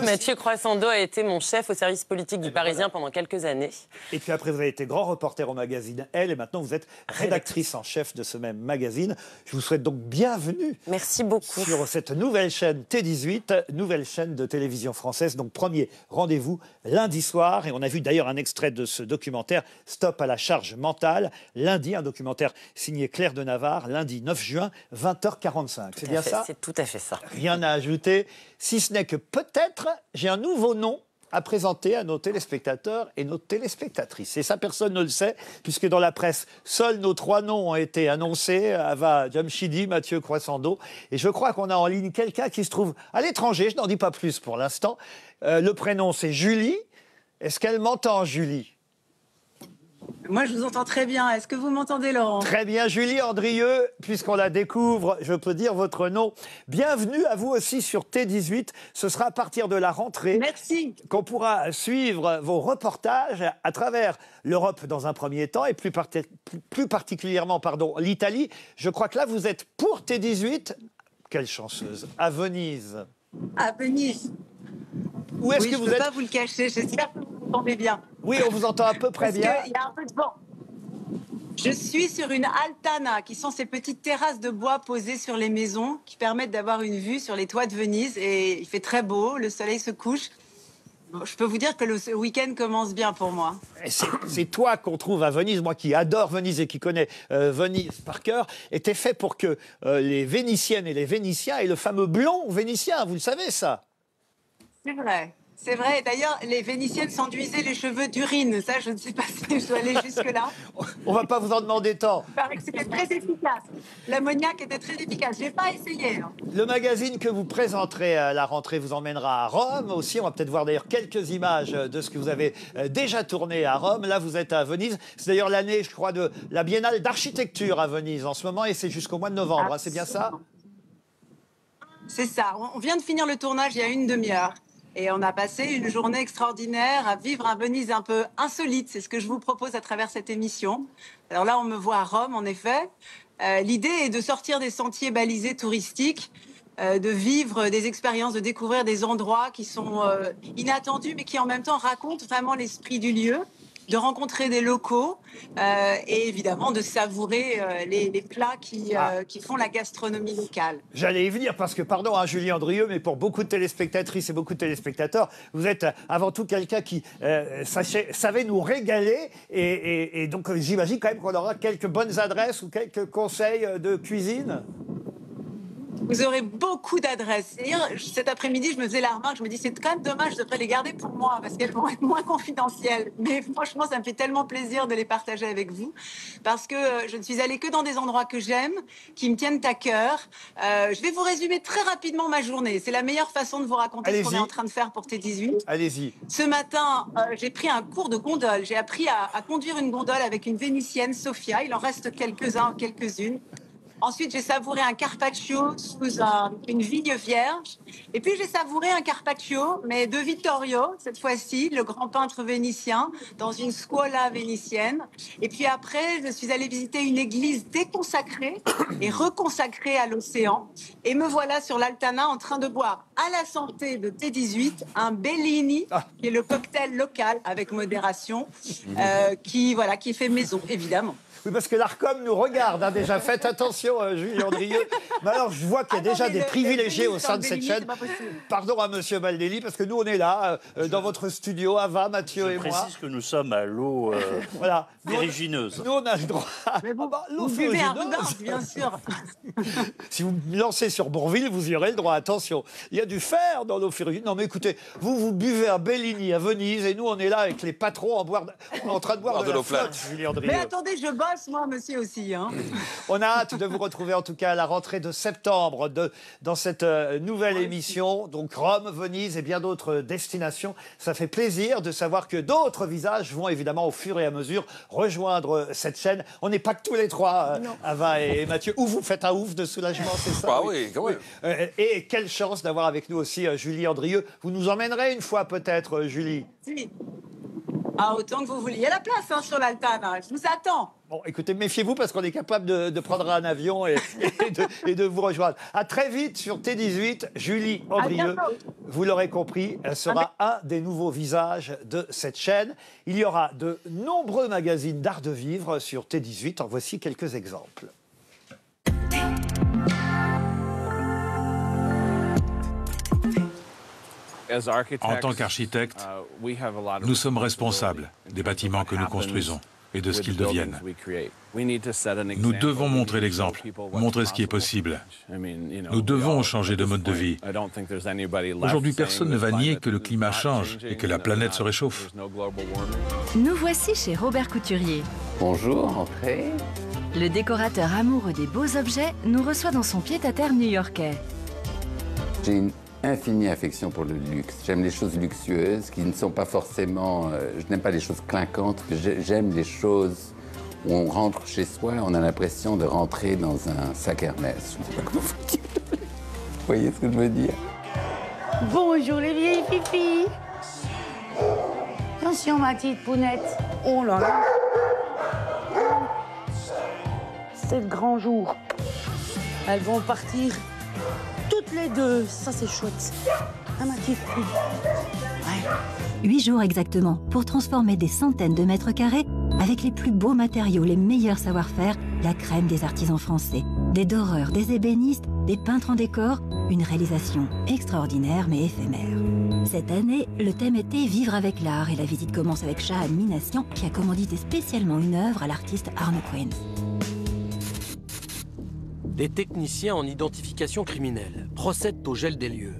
Mathieu Croissando a été mon chef au service politique du Parisien pendant quelques années. Et puis après, vous avez été grand reporter au magazine Elle, et maintenant vous êtes rédactrice en chef de ce même magazine. Je vous souhaite donc bienvenue. Merci beaucoup. Sur cette nouvelle chaîne T18, nouvelle chaîne de télévision française. Donc premier rendez-vous lundi soir. Et on a vu d'ailleurs un extrait de ce documentaire Stop à la charge mentale. Lundi, un documentaire signé Claire de Navarre, lundi 9 juin, 20h45. C'est bien ça? C'est tout à fait ça. Rien à ajouter, si ce n'est que peut-être j'ai un nouveau nom à présenter à nos téléspectateurs et nos téléspectatrices. Et ça, personne ne le sait, puisque dans la presse, seuls nos 3 noms ont été annoncés, Ava Jamshidi, Mathieu Croissando. Et je crois qu'on a en ligne quelqu'un qui se trouve à l'étranger, je n'en dis pas plus pour l'instant. Le prénom, c'est Julie. Est-ce qu'elle m'entend, Julie? Moi, je vous entends très bien. Est-ce que vous m'entendez, Laurent? Très bien, Julie Andrieux, puisqu'on la découvre, je peux dire votre nom. Bienvenue à vous aussi sur T18. Ce sera à partir de la rentrée qu'on pourra suivre vos reportages à travers l'Europe dans un premier temps et plus particulièrement l'Italie. Je crois que là, vous êtes pour T18. Quelle chanceuse. À Venise. À Venise. Où est-ce que vous êtes? Je ne peux pas vous le cacher. J'espère que vous m'entendez bien. Oui, on vous entend à peu près bien. Il y a un peu de vent. Je suis sur une altana, qui sont ces petites terrasses de bois posées sur les maisons, qui permettent d'avoir une vue sur les toits de Venise. Et il fait très beau, le soleil se couche. Bon, je peux vous dire que le week-end commence bien pour moi. C'est toi qu'on trouve à Venise, moi qui adore Venise et qui connais Venise par cœur, était fait pour que les Vénitiennes et les Vénitiens aient le fameux blond vénitien, vous le savez ça? C'est vrai. C'est vrai. D'ailleurs, les Vénitiennes s'enduisaient les cheveux d'urine. Ça, je ne sais pas si je dois aller jusque-là. On ne va pas vous en demander tant. Il paraît que c'était très efficace. L'ammoniac était très efficace. Je n'ai pas essayé. Hein. Le magazine que vous présenterez à la rentrée vous emmènera à Rome aussi. On va peut-être voir d'ailleurs quelques images de ce que vous avez déjà tourné à Rome. Là, vous êtes à Venise. C'est d'ailleurs l'année, je crois, de la Biennale d'architecture à Venise en ce moment. Et c'est jusqu'au mois de novembre. Hein, c'est bien ça? C'est ça. On vient de finir le tournage il y a une demi-heure. Et on a passé une journée extraordinaire à vivre un Venise un peu insolite. C'est ce que je vous propose à travers cette émission. Alors là, on me voit à Rome, en effet. L'idée est de sortir des sentiers balisés touristiques, de vivre des expériences, de découvrir des endroits qui sont inattendus, mais qui en même temps racontent vraiment l'esprit du lieu, de rencontrer des locaux et évidemment de savourer les plats qui font la gastronomie locale. J'allais y venir parce que, pardon, hein, Julie Andrieux, mais pour beaucoup de téléspectatrices et beaucoup de téléspectateurs, vous êtes avant tout quelqu'un qui savait nous régaler et donc j'imagine quand même qu'on aura quelques bonnes adresses ou quelques conseils de cuisine. Vous aurez beaucoup d'adresses. Cet après-midi, je me faisais la remarque, je me dis c'est quand même dommage, je devrais les garder pour moi parce qu'elles vont être moins confidentielles. Mais franchement, ça me fait tellement plaisir de les partager avec vous parce que je ne suis allée que dans des endroits que j'aime, qui me tiennent à cœur. Je vais vous résumer très rapidement ma journée. C'est la meilleure façon de vous raconter ce qu'on est en train de faire pour T18. Allez-y. Ce matin, j'ai pris un cours de gondole. J'ai appris à conduire une gondole avec une Vénitienne, Sofia. Il en reste quelques-uns, quelques-unes. Ensuite, j'ai savouré un carpaccio sous une vigne vierge. Et puis, j'ai savouré un carpaccio, mais de Vittorio, cette fois-ci, le grand peintre vénitien, dans une scuola vénitienne. Et puis après, je suis allée visiter une église déconsacrée et reconsacrée à l'océan. Et me voilà sur l'Altana en train de boire à la santé de T18 un Bellini, qui est le cocktail local avec modération, qui est fait maison, évidemment. Oui, parce que l'ARCOM nous regarde, hein, déjà. Faites attention, Julie Andrieux. Mais alors, je vois qu'il y a déjà des privilégiés au sein de cette chaîne. Pardon à Monsieur Baldelli, parce que nous, on est là, dans votre studio, Ava, Mathieu et moi. Je précise que nous sommes à l'eau voilà. ferrugineuse. Nous, on a le droit. Mais bon, l'eau vous buvez un regard, bien sûr. Si vous me lancez sur Bourville, vous y aurez le droit. Attention, il y a du fer dans l'eau ferrugineuse. Non, mais écoutez, vous buvez un Bellini à Venise, et nous, on est là avec les patrons en train de boire de l'eau flotte, Julie Andrieux. Mais attendez, je bosse, moi, monsieur aussi. Hein. On a hâte de vous retrouver, en tout cas, à la rentrée de septembre, dans cette nouvelle émission. Donc, Rome, Venise et bien d'autres destinations. Ça fait plaisir de savoir que d'autres visages vont, évidemment, au fur et à mesure, rejoindre cette chaîne. On n'est pas que tous les trois, Ava et Mathieu. Ou vous faites un ouf de soulagement, c'est ça? Ah oui, quand même. Et quelle chance d'avoir avec nous aussi Julie Andrieux. Vous nous emmènerez une fois, peut-être, Julie? Si. Ah, autant que vous voulez. Il y a la place hein, sur l'Altana. Je vous attends. Bon, écoutez, méfiez-vous parce qu'on est capable de prendre un avion et de vous rejoindre. À très vite sur T18. Julie Andrieux, vous l'aurez compris, elle sera un des nouveaux visages de cette chaîne. Il y aura de nombreux magazines d'art de vivre sur T18. En voici quelques exemples. En tant qu'architectes, nous sommes responsables des bâtiments que nous construisons et de ce qu'ils deviennent. Nous devons montrer l'exemple, montrer ce qui est possible. Nous devons changer de mode de vie. Aujourd'hui, personne ne va nier que le climat change et que la planète se réchauffe. Nous voici chez Robert Couturier. Bonjour, entrez. Le décorateur amoureux des beaux objets nous reçoit dans son pied-à-terre new-yorkais. J'ai une infinie affection pour le luxe. J'aime les choses luxueuses qui ne sont pas forcément... je n'aime pas les choses clinquantes, j'aime les choses où on rentre chez soi, on a l'impression de rentrer dans un sac Hermès. Je ne sais pas comment vous dire. Vous voyez ce que je veux dire? Bonjour les vieilles filles. Attention ma petite pounette. Oh là là. C'est le grand jour. Elles vont partir toutes les deux. Ça c'est chouette. Ah ma petite fille. Ouais. 8 jours exactement pour transformer des centaines de mètres carrés avec les plus beaux matériaux, les meilleurs savoir-faire, la crème des artisans français. Des doreurs, des ébénistes, des peintres en décor, une réalisation extraordinaire mais éphémère. Cette année, le thème était Vivre avec l'art et la visite commence avec Shahan Minassian qui a commandité spécialement une œuvre à l'artiste Arno Quinn. Des techniciens en identification criminelle procèdent au gel des lieux.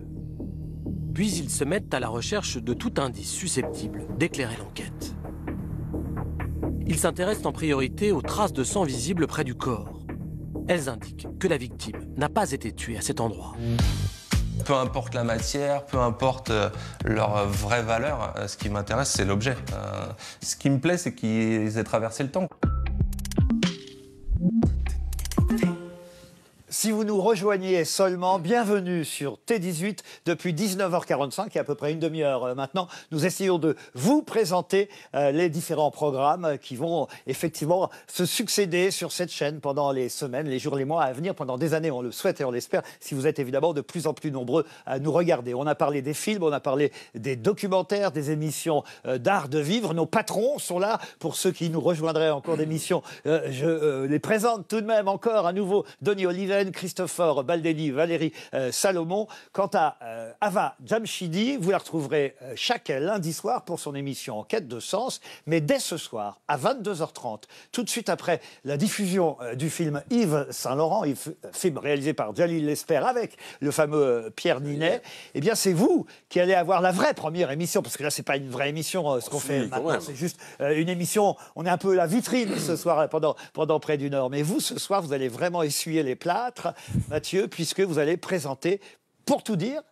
Puis ils se mettent à la recherche de tout indice susceptible d'éclairer l'enquête. Ils s'intéressent en priorité aux traces de sang visibles près du corps. Elles indiquent que la victime n'a pas été tuée à cet endroit. Peu importe la matière, peu importe leur vraie valeur, ce qui m'intéresse, c'est l'objet. Ce qui me plaît, c'est qu'ils aient traversé le temps. Si vous nous rejoignez seulement, bienvenue sur T18 depuis 19h45 et à peu près une demi-heure maintenant. Nous essayons de vous présenter les différents programmes qui vont effectivement se succéder sur cette chaîne pendant les semaines, les jours, les mois à venir, pendant des années. On le souhaite et on l'espère, si vous êtes évidemment de plus en plus nombreux à nous regarder. On a parlé des films, on a parlé des documentaires, des émissions d'art de vivre. Nos patrons sont là. Pour ceux qui nous rejoindraient en cours d'émission, je les présente tout de même encore à nouveau. Denis Oliven, Christopher Baldelli, Valérie Salomon. Quant à Ava Jamshidi, vous la retrouverez chaque lundi soir pour son émission En quête de sens. Mais dès ce soir, à 22h30, tout de suite après la diffusion du film Yves Saint-Laurent, film réalisé par Jalil Lesper avec le fameux Pierre Ninet, eh bien c'est vous qui allez avoir la vraie première émission, parce que là c'est pas une vraie émission ce qu'on fait maintenant, c'est juste une émission, on est un peu la vitrine ce soir pendant près d'une heure. Mais vous, ce soir, vous allez vraiment essuyer les plâtres, Mathieu, puisque vous allez présenter, pour tout dire,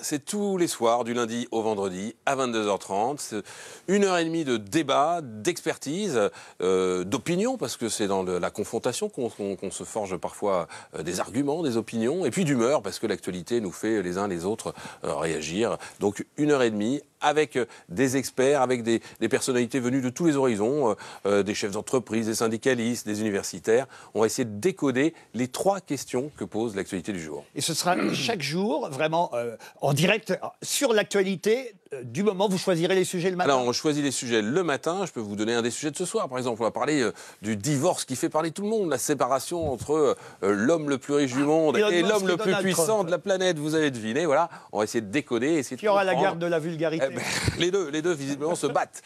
c'est tous les soirs, du lundi au vendredi, à 22h30. C'est 1h30 de débat, d'expertise, d'opinion, parce que c'est dans la confrontation qu'on se forge parfois des arguments, des opinions, et puis d'humeur, parce que l'actualité nous fait les uns les autres réagir. Donc 1h30 avec des experts, avec des personnalités venues de tous les horizons, des chefs d'entreprise, des syndicalistes, des universitaires. On va essayer de décoder les 3 questions que pose l'actualité du jour. Et ce sera chaque jour, vraiment en direct, sur l'actualité du moment. Vous choisirez les sujets le matin. Alors, on choisit les sujets le matin. Je peux vous donner un des sujets de ce soir. Par exemple, on va parler du divorce qui fait parler tout le monde, la séparation entre l'homme le plus riche du monde et l'homme le plus puissant de la planète. Vous avez deviné, voilà. On va essayer de décoder, essayer de Qui aura la garde de la vulgarité. Les deux, visiblement, se battent.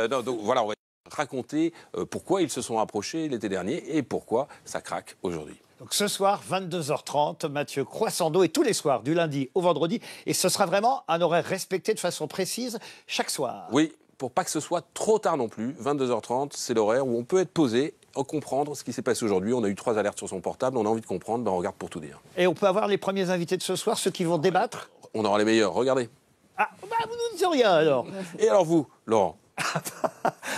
Donc voilà, on va raconter pourquoi ils se sont approchés l'été dernier et pourquoi ça craque aujourd'hui. Donc ce soir, 22h30, Mathieu Croissando, et tous les soirs, du lundi au vendredi. Et ce sera vraiment un horaire respecté de façon précise chaque soir. Oui, pour pas que ce soit trop tard non plus. 22h30, c'est l'horaire où on peut être posé, comprendre ce qui s'est passé aujourd'hui. On a eu 3 alertes sur son portable, on a envie de comprendre, on regarde pour tout dire. Et on peut avoir les premiers invités de ce soir, ceux qui vont débattre. On aura les meilleurs, regardez. Ah, bah vous ne dites rien alors. Et alors vous, Laurent?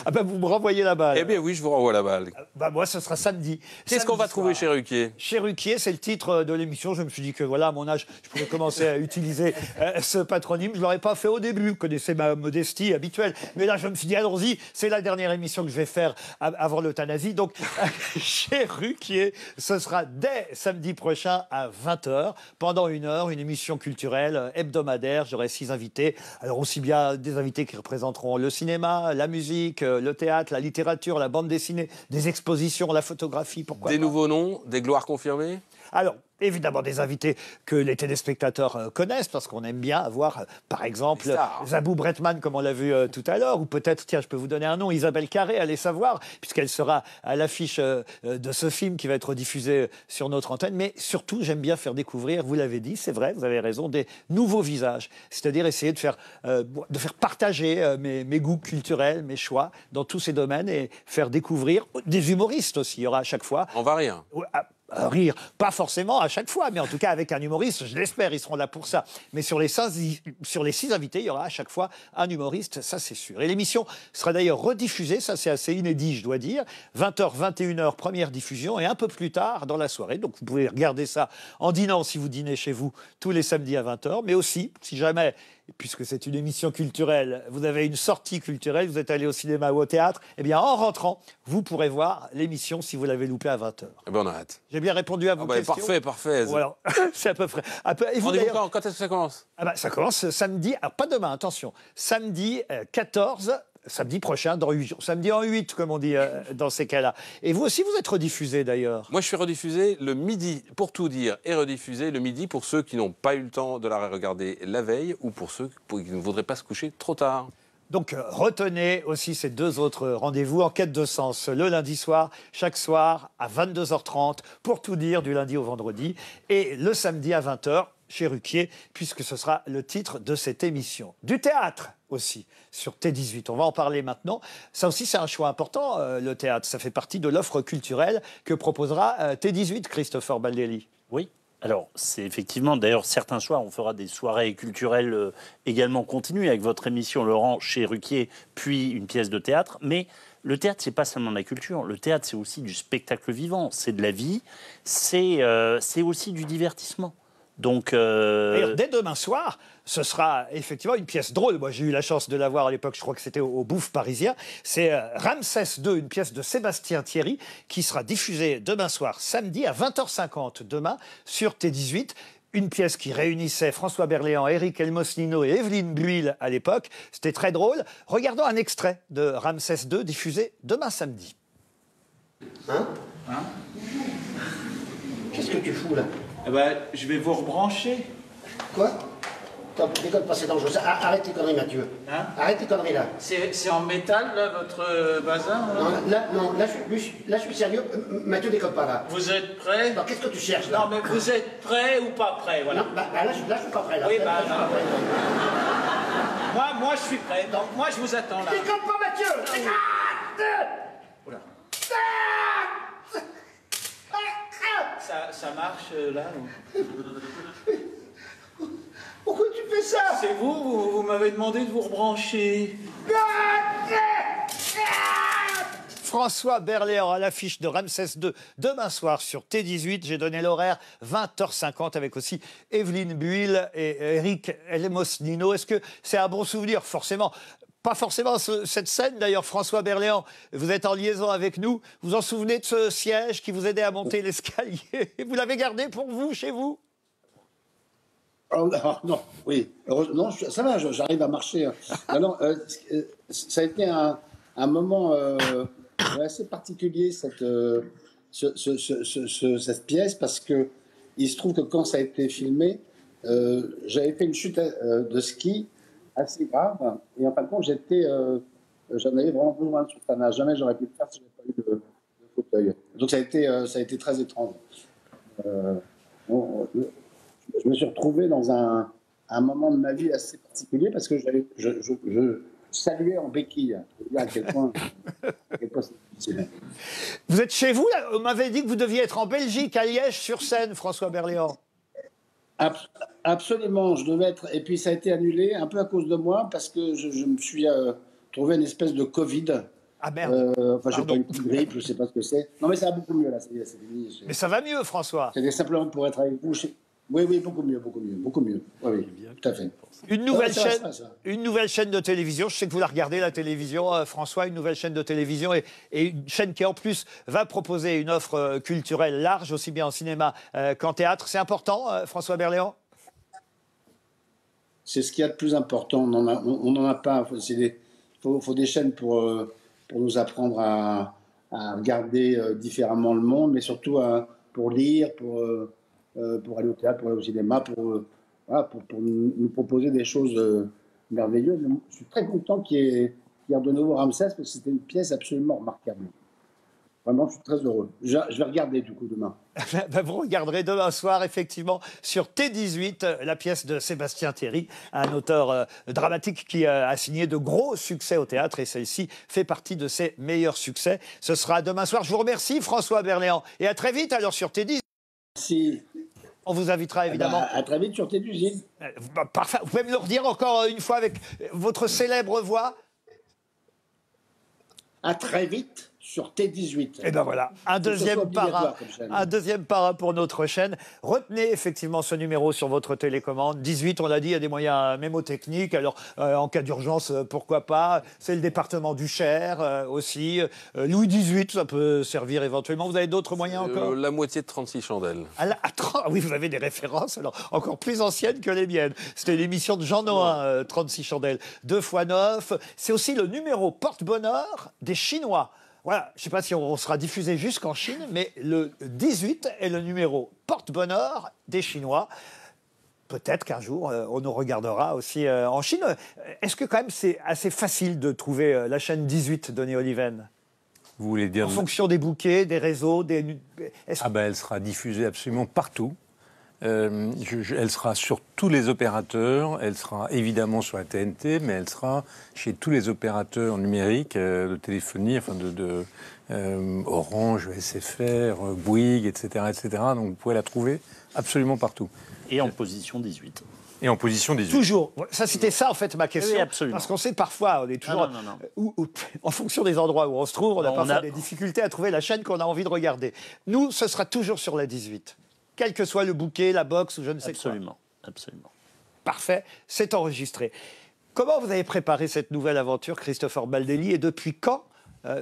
Ah ben vous me renvoyez la balle. Eh bien oui, je vous renvoie la balle. Bah moi, ce sera samedi. Qu'est-ce qu'on va trouver chez Ruquier? Chez Ruquier, c'est le titre de l'émission. Je me suis dit que voilà, à mon âge, je pourrais commencer à utiliser ce patronyme. Je ne l'aurais pas fait au début. Vous connaissez ma modestie habituelle. Mais là, je me suis dit, allons-y, c'est la dernière émission que je vais faire avant l'euthanasie. Donc, chez Ruquier, ce sera dès samedi prochain à 20h, pendant 1 heure, une émission culturelle hebdomadaire. J'aurai 6 invités. Alors, aussi bien des invités qui représenteront le cinéma, la musique, le théâtre, la littérature, la bande dessinée, des expositions, la photographie, pourquoi Des pas. nouveaux noms, des gloires confirmées? Alors, évidemment, des invités que les téléspectateurs connaissent, parce qu'on aime bien avoir, par exemple, Zabou Bretman, comme on l'a vu tout à l'heure, ou peut-être, tiens, je peux vous donner un nom, Isabelle Carré, allez savoir, puisqu'elle sera à l'affiche de ce film qui va être diffusé sur notre antenne. Mais surtout, j'aime bien faire découvrir, vous l'avez dit, c'est vrai, vous avez raison, des nouveaux visages. C'est-à-dire essayer de faire partager mes goûts culturels, mes choix dans tous ces domaines et faire découvrir des humoristes aussi. Il y aura à chaque fois. On va rire. Rire, pas forcément à chaque fois, mais en tout cas avec un humoriste, je l'espère, ils seront là pour ça. Mais sur les 6 invités, il y aura à chaque fois un humoriste, ça c'est sûr. Et l'émission sera d'ailleurs rediffusée, ça c'est assez inédit, je dois dire. 20h, 21h, première diffusion, et un peu plus tard dans la soirée. Donc vous pouvez regarder ça en dînant si vous dînez chez vous tous les samedis à 20h, mais aussi, si jamais, puisque c'est une émission culturelle, vous avez une sortie culturelle, vous êtes allé au cinéma ou au théâtre, eh bien en rentrant, vous pourrez voir l'émission si vous l'avez loupé à 20h. Eh ben on a hâte. J'ai bien répondu à vos questions. Parfait. Voilà, c'est à peu près. Et vous, rendez-vous quand est-ce que ça commence? Ça commence samedi, alors pas demain, attention, samedi 14, samedi prochain, dans 8 jours. Samedi en 8, comme on dit dans ces cas-là. Et vous aussi, vous êtes rediffusé d'ailleurs. Moi, je suis rediffusé le midi, pour tout dire, et rediffusé le midi pour ceux qui n'ont pas eu le temps de la regarder la veille ou pour ceux qui ne voudraient pas se coucher trop tard. Donc retenez aussi ces 2 autres rendez-vous en quête de sens. Le lundi soir, chaque soir à 22h30, pour tout dire, du lundi au vendredi. Et le samedi à 20h, chez Ruquier, puisque ce sera le titre de cette émission. Du théâtre aussi, sur T18. On va en parler maintenant. Ça aussi, c'est un choix important, le théâtre. Ça fait partie de l'offre culturelle que proposera T18, Christopher Baldelli. Oui. Alors, c'est effectivement, d'ailleurs, certains soirs, on fera des soirées culturelles également continues avec votre émission, Laurent, chez Ruquier, puis une pièce de théâtre. Mais le théâtre, c'est pas seulement de la culture. Le théâtre, c'est aussi du spectacle vivant. C'est de la vie. C'est aussi du divertissement. Donc, d'ailleurs, dès demain soir, ce sera effectivement une pièce drôle. Moi, j'ai eu la chance de la voir à l'époque, je crois que c'était au Bouffe parisien. C'est Ramsès II, une pièce de Sébastien Thierry, qui sera diffusée demain soir, samedi, à 20h50, demain, sur T18. Une pièce qui réunissait François Berléand, Éric Elmosnino et Evelyne Buil à l'époque. C'était très drôle. Regardons un extrait de Ramsès II, diffusé demain samedi. Hein? Qu'est-ce que tu fous là? Eh ben, je vais vous rebrancher. Quoi? Déconne pas, c'est dangereux. Arrête tes conneries, Mathieu. Hein? Arrête tes conneries, là. C'est en métal, là, votre bazar? Là? Là, je suis sérieux. Mathieu, déconne pas, là. Vous êtes prêts? Non, qu'est-ce que tu cherches, là? Non, mais vous êtes prêts ou pas prêts, voilà. Non, là, je suis pas prêt, là. Oui, Là, je suis pas prêt. moi, je suis prêt. Donc, moi, je vous attends, là. Déconne pas, Mathieu! Oula. Ça marche, là? Pourquoi tu fais ça? C'est vous m'avez demandé de vous rebrancher. François Berléand à l'affiche de Ramsès II demain soir sur T18. J'ai donné l'horaire 20h50 avec aussi Evelyne Buil et Éric Elmosnino. Est-ce que c'est un bon souvenir? Forcément. Pas forcément cette scène, d'ailleurs, François Berléand, vous êtes en liaison avec nous. Vous vous en souvenez de ce siège qui vous aidait à monter l'escalier? Vous l'avez gardé pour vous, chez vous? Non, oui. Non, ça va, j'arrive à marcher. Non, ça a été un moment assez particulier, cette pièce, parce que il se trouve que quand ça a été filmé, j'avais fait une chute de ski assez grave, et en fin de compte, j'en avais vraiment besoin. Jamais j'aurais pu le faire si je n'avais pas eu de fauteuil. Donc ça a été très étrange. Je me suis retrouvé dans un moment de ma vie assez particulier parce que je saluais en béquille. Je veux dire à quel point c'est difficile. Vous êtes chez vous, là? On m'avait dit que vous deviez être en Belgique, à Liège-sur-Seine, François Berléand. Absolument, je devais être. Et puis ça a été annulé un peu à cause de moi parce que je me suis trouvé une espèce de Covid. Ah merde. Enfin, j'ai pas une petite grippe, je sais pas ce que c'est. Non, mais ça va beaucoup mieux là. C'est fini. Mais ça va mieux, François. C'était simplement pour être avec vous. Oui, beaucoup mieux. Oui, tout à fait. Une nouvelle chaîne de télévision. Je sais que vous la regardez, la télévision, François, une nouvelle chaîne de télévision et une chaîne qui, en plus, va proposer une offre culturelle large, aussi bien en cinéma qu'en théâtre. C'est important, François Berléand? C'est ce qu'il y a de plus important. On n'en a pas. Il faut des chaînes pour nous apprendre à regarder différemment le monde, mais surtout pour lire, pour aller au théâtre, pour aller au cinéma, pour nous proposer des choses merveilleuses. Je suis très content qu'il y ait de nouveau Ramsès, parce que c'était une pièce absolument remarquable. Vraiment, je suis très heureux. Je vais regarder du coup demain. Vous regarderez demain soir, effectivement, sur T18, la pièce de Sébastien Thierry, un auteur dramatique qui a signé de gros succès au théâtre, et celle-ci fait partie de ses meilleurs succès. Ce sera demain soir. Je vous remercie, François Berléand, et à très vite alors sur T18. Merci. On vous invitera évidemment. À très vite sur T18. Parfait. Vous pouvez me le redire encore une fois avec votre célèbre voix? À très vite sur T18. Et ben voilà, un deuxième parrain pour notre chaîne. Retenez effectivement ce numéro sur votre télécommande. 18, on l'a dit, il y a des moyens mémotechniques. Alors, en cas d'urgence, pourquoi pas. C'est le département du Cher aussi. Louis XVIII, ça peut servir éventuellement. Vous avez d'autres moyens encore? La moitié de 36 chandelles. Oui, vous avez des références, alors encore plus anciennes que les miennes. C'était l'émission de Jean Noin, 36 chandelles. 2 x 9. C'est aussi le numéro porte-bonheur des Chinois. Voilà, je ne sais pas si on sera diffusé jusqu'en Chine, mais le 18 est le numéro porte-bonheur des Chinois. Peut-être qu'un jour, on nous regardera aussi en Chine. Est-ce que quand même c'est assez facile de trouver la chaîne 18, Denis Oliven? Vous voulez dire... En fonction des bouquets, des réseaux, des... elle sera diffusée absolument partout. Elle sera sur tous les opérateurs, elle sera évidemment sur la TNT, mais elle sera chez tous les opérateurs numériques de téléphonie, enfin Orange, SFR, Bouygues, etc., etc. Donc vous pouvez la trouver absolument partout. Et en position 18. Et en position 18. Toujours. Ça, c'était ça, en fait, ma question. Oui, absolument. Parce qu'on sait parfois, on est toujours... en fonction des endroits où on se trouve, on a parfois des difficultés à trouver la chaîne qu'on a envie de regarder. Nous, ce sera toujours sur la 18. Quel que soit le bouquet, la box ou je ne sais quoi. Absolument. Parfait, c'est enregistré. Comment vous avez préparé cette nouvelle aventure, Christopher Baldelli, et depuis quand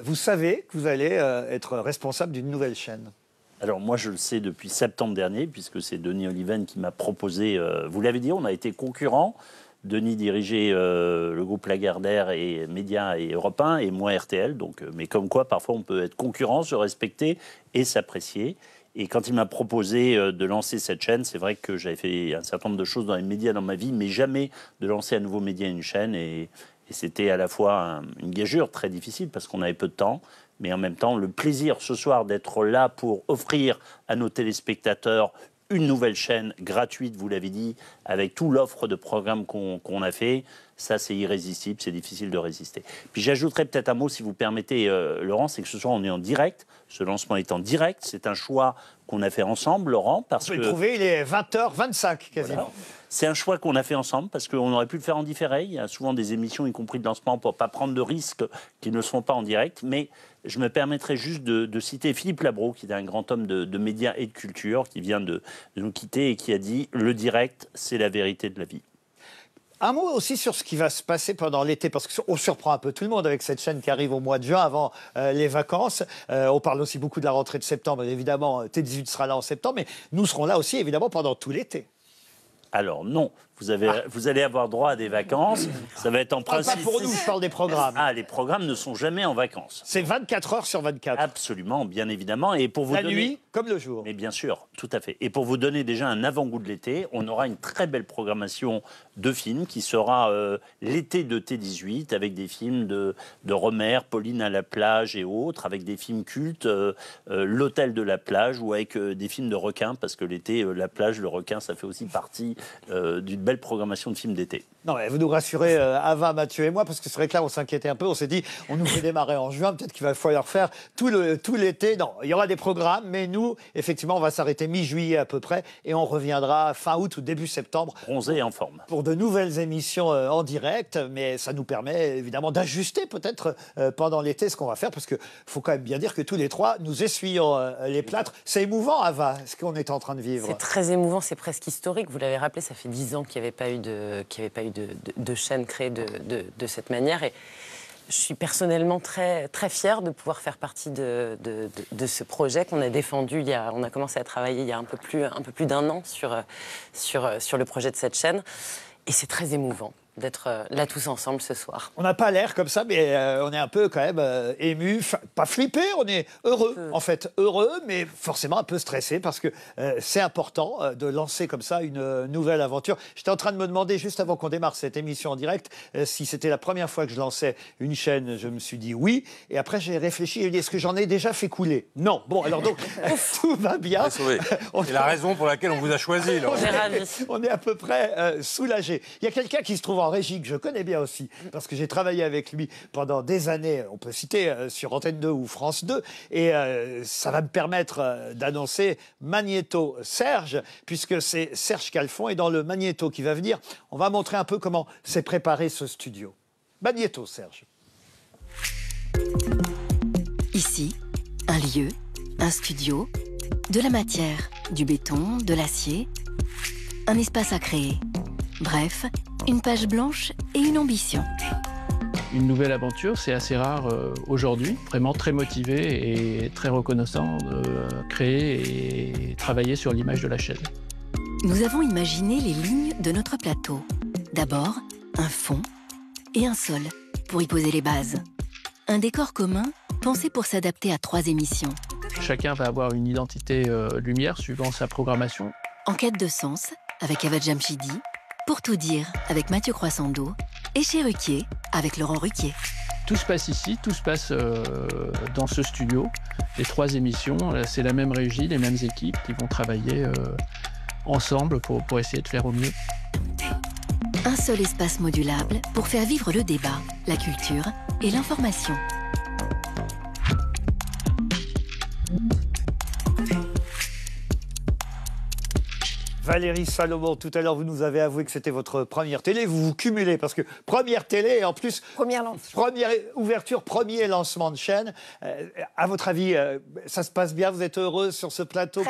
vous savez que vous allez être responsable d'une nouvelle chaîne? Alors moi, je le sais depuis septembre dernier, puisque c'est Denis Oliven qui m'a proposé... vous l'avez dit, on a été concurrents. Denis dirigeait le groupe Lagardère et Média et Europe 1, et moi RTL. Donc, mais comme quoi, parfois, on peut être concurrent, se respecter et s'apprécier. Et quand il m'a proposé de lancer cette chaîne, c'est vrai que j'avais fait un certain nombre de choses dans les médias dans ma vie, mais jamais de lancer un nouveau média, une chaîne. Et c'était à la fois une gageure très difficile parce qu'on avait peu de temps, mais en même temps, le plaisir ce soir d'être là pour offrir à nos téléspectateurs une nouvelle chaîne gratuite, vous l'avez dit, avec toute l'offre de programmes qu'on a fait, ça c'est irrésistible, c'est difficile de résister. Puis j'ajouterais peut-être un mot, si vous permettez, Laurent, c'est que ce soir on est en direct, ce lancement est en direct, c'est un choix qu'on a fait ensemble, Laurent, parce que... Vous pouvez le trouver, il est 20h25 quasiment. Voilà. C'est un choix qu'on a fait ensemble, parce qu'on aurait pu le faire en différé. Il y a souvent des émissions, y compris de lancement, pour ne pas prendre de risques qui ne seront pas en direct, mais je me permettrai juste de citer Philippe Labro, qui est un grand homme de médias et de culture, qui vient de nous quitter et qui a dit « Le direct, c'est la vérité de la vie ». Un mot aussi sur ce qui va se passer pendant l'été, parce qu'on surprend un peu tout le monde avec cette chaîne qui arrive au mois de juin, avant les vacances. On parle aussi beaucoup de la rentrée de septembre, évidemment, T18 sera là en septembre, mais nous serons là aussi, évidemment, pendant tout l'été. Alors non, vous allez avoir droit à des vacances, ça va être en principe... Pas pour nous, je parle des programmes. Ah, les programmes ne sont jamais en vacances. C'est 24 heures sur 24. Absolument, bien évidemment. Et pour vous La nuit comme le jour. Mais bien sûr, tout à fait. Et pour vous donner déjà un avant-goût de l'été, on aura une très belle programmation de films qui sera l'été de T18, avec des films de Romer, Pauline à la plage et autres, avec des films cultes, L'Hôtel de la plage, ou avec des films de requins, parce que l'été, la plage, le requin, ça fait aussi partie d'une belle programmation de films d'été. Non, mais vous nous rassurez, Ava, Mathieu et moi, parce que c'est vrai que là, on s'inquiétait un peu. On s'est dit, on nous fait démarrer en juin, peut-être qu'il va falloir faire tout l'été. Non, il y aura des programmes, mais nous, effectivement, on va s'arrêter mi-juillet à peu près, et on reviendra fin août ou début septembre. Bronzé et en forme. Pour de nouvelles émissions en direct, mais ça nous permet évidemment d'ajuster peut-être pendant l'été ce qu'on va faire, parce qu'il faut quand même bien dire que tous les trois, nous essuyons les plâtres. C'est émouvant, Ava, ce qu'on est en train de vivre. C'est très émouvant, c'est presque historique. Vous l'avez rappelé, ça fait 10 ans qu'il n'y avait pas eu de chaîne créée de cette manière. Et je suis personnellement très, très fière de pouvoir faire partie de ce projet qu'on a défendu. On a commencé à travailler il y a un peu plus d'un an sur le projet de cette chaîne. Et c'est très émouvant. d'être là tous ensemble ce soir. On n'a pas l'air comme ça, mais on est un peu quand même ému, pas flippé, on est heureux, en fait. Heureux, mais forcément un peu stressé, parce que c'est important de lancer comme ça une nouvelle aventure. J'étais en train de me demander, juste avant qu'on démarre cette émission en direct, si c'était la première fois que je lançais une chaîne. Je me suis dit oui, et après j'ai réfléchi, et dit, est-ce que j'en ai déjà fait couler? Non. Bon, alors donc, tout va bien. C'est la raison pour laquelle on vous a choisi. On est à peu près soulagé. Il y a quelqu'un qui se trouve en régie, que je connais bien aussi, parce que j'ai travaillé avec lui pendant des années, on peut citer sur Antenne 2 ou France 2, et ça va me permettre d'annoncer Magnéto Serge, puisque c'est Serge Calfon, et dans le Magnéto qui va venir, on va montrer un peu comment s'est préparé ce studio. Magnéto Serge. Ici, un lieu, un studio, de la matière, du béton, de l'acier, un espace à créer. Bref, une page blanche et une ambition. Une nouvelle aventure, c'est assez rare aujourd'hui. Vraiment très motivé et très reconnaissant de créer et travailler sur l'image de la chaîne. Nous avons imaginé les lignes de notre plateau. D'abord, un fond et un sol pour y poser les bases. Un décor commun pensé pour s'adapter à 3 émissions. Chacun va avoir une identité lumière suivant sa programmation. En quête de sens, avec Ava Jamshidi. Pour tout dire, avec Mathieu Croissando, et chez Ruquier, avec Laurent Ruquier. Tout se passe ici, tout se passe dans ce studio. Les 3 émissions, c'est la même régie, les mêmes équipes qui vont travailler ensemble pour essayer de faire au mieux. Un seul espace modulable pour faire vivre le débat, la culture et l'information. Valérie Salomon, tout à l'heure, vous nous avez avoué que c'était votre première télé. Vous vous cumulez, parce que première télé, et en plus... Première ouverture, premier lancement de chaîne. À votre avis, ça se passe bien? Vous êtes heureuse sur ce plateau?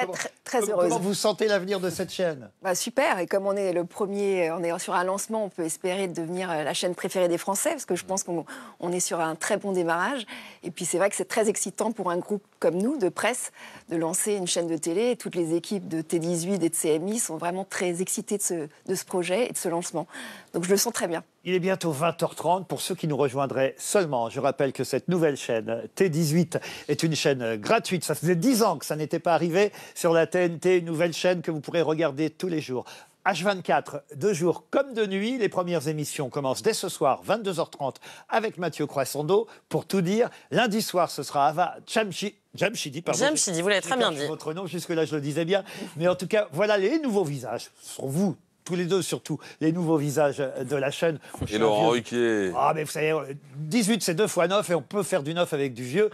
Très heureuse. Comment vous sentez l'avenir de cette chaîne? Super, et comme on est le premier, on est sur un lancement, on peut espérer devenir la chaîne préférée des Français, parce que je pense qu'on est sur un très bon démarrage. Et puis c'est vrai que c'est très excitant pour un groupe comme nous, de presse, de lancer une chaîne de télé. Et toutes les équipes de T18 et de CMI sont vraiment très excités de ce projet et de ce lancement. Donc je le sens très bien. Il est bientôt 20h30 pour ceux qui nous rejoindraient seulement. Je rappelle que cette nouvelle chaîne, T18, est une chaîne gratuite. Ça faisait 10 ans que ça n'était pas arrivé sur la TNT, une nouvelle chaîne que vous pourrez regarder tous les jours. H24, de jour comme de nuit. Les premières émissions commencent dès ce soir, 22h30, avec Mathieu Croissando. Pour tout dire, lundi soir, ce sera Ava Jamshidi, pardon. Jamshidi, vous l'avez très bien dit. Votre nom, jusque-là, je le disais bien. Mais en tout cas, voilà les nouveaux visages. Ce sont vous, tous les deux surtout, les nouveaux visages de la chaîne. Et Laurent Ruquier. Ah, mais vous savez, 18, c'est 2 fois 9, et on peut faire du 9 avec du vieux.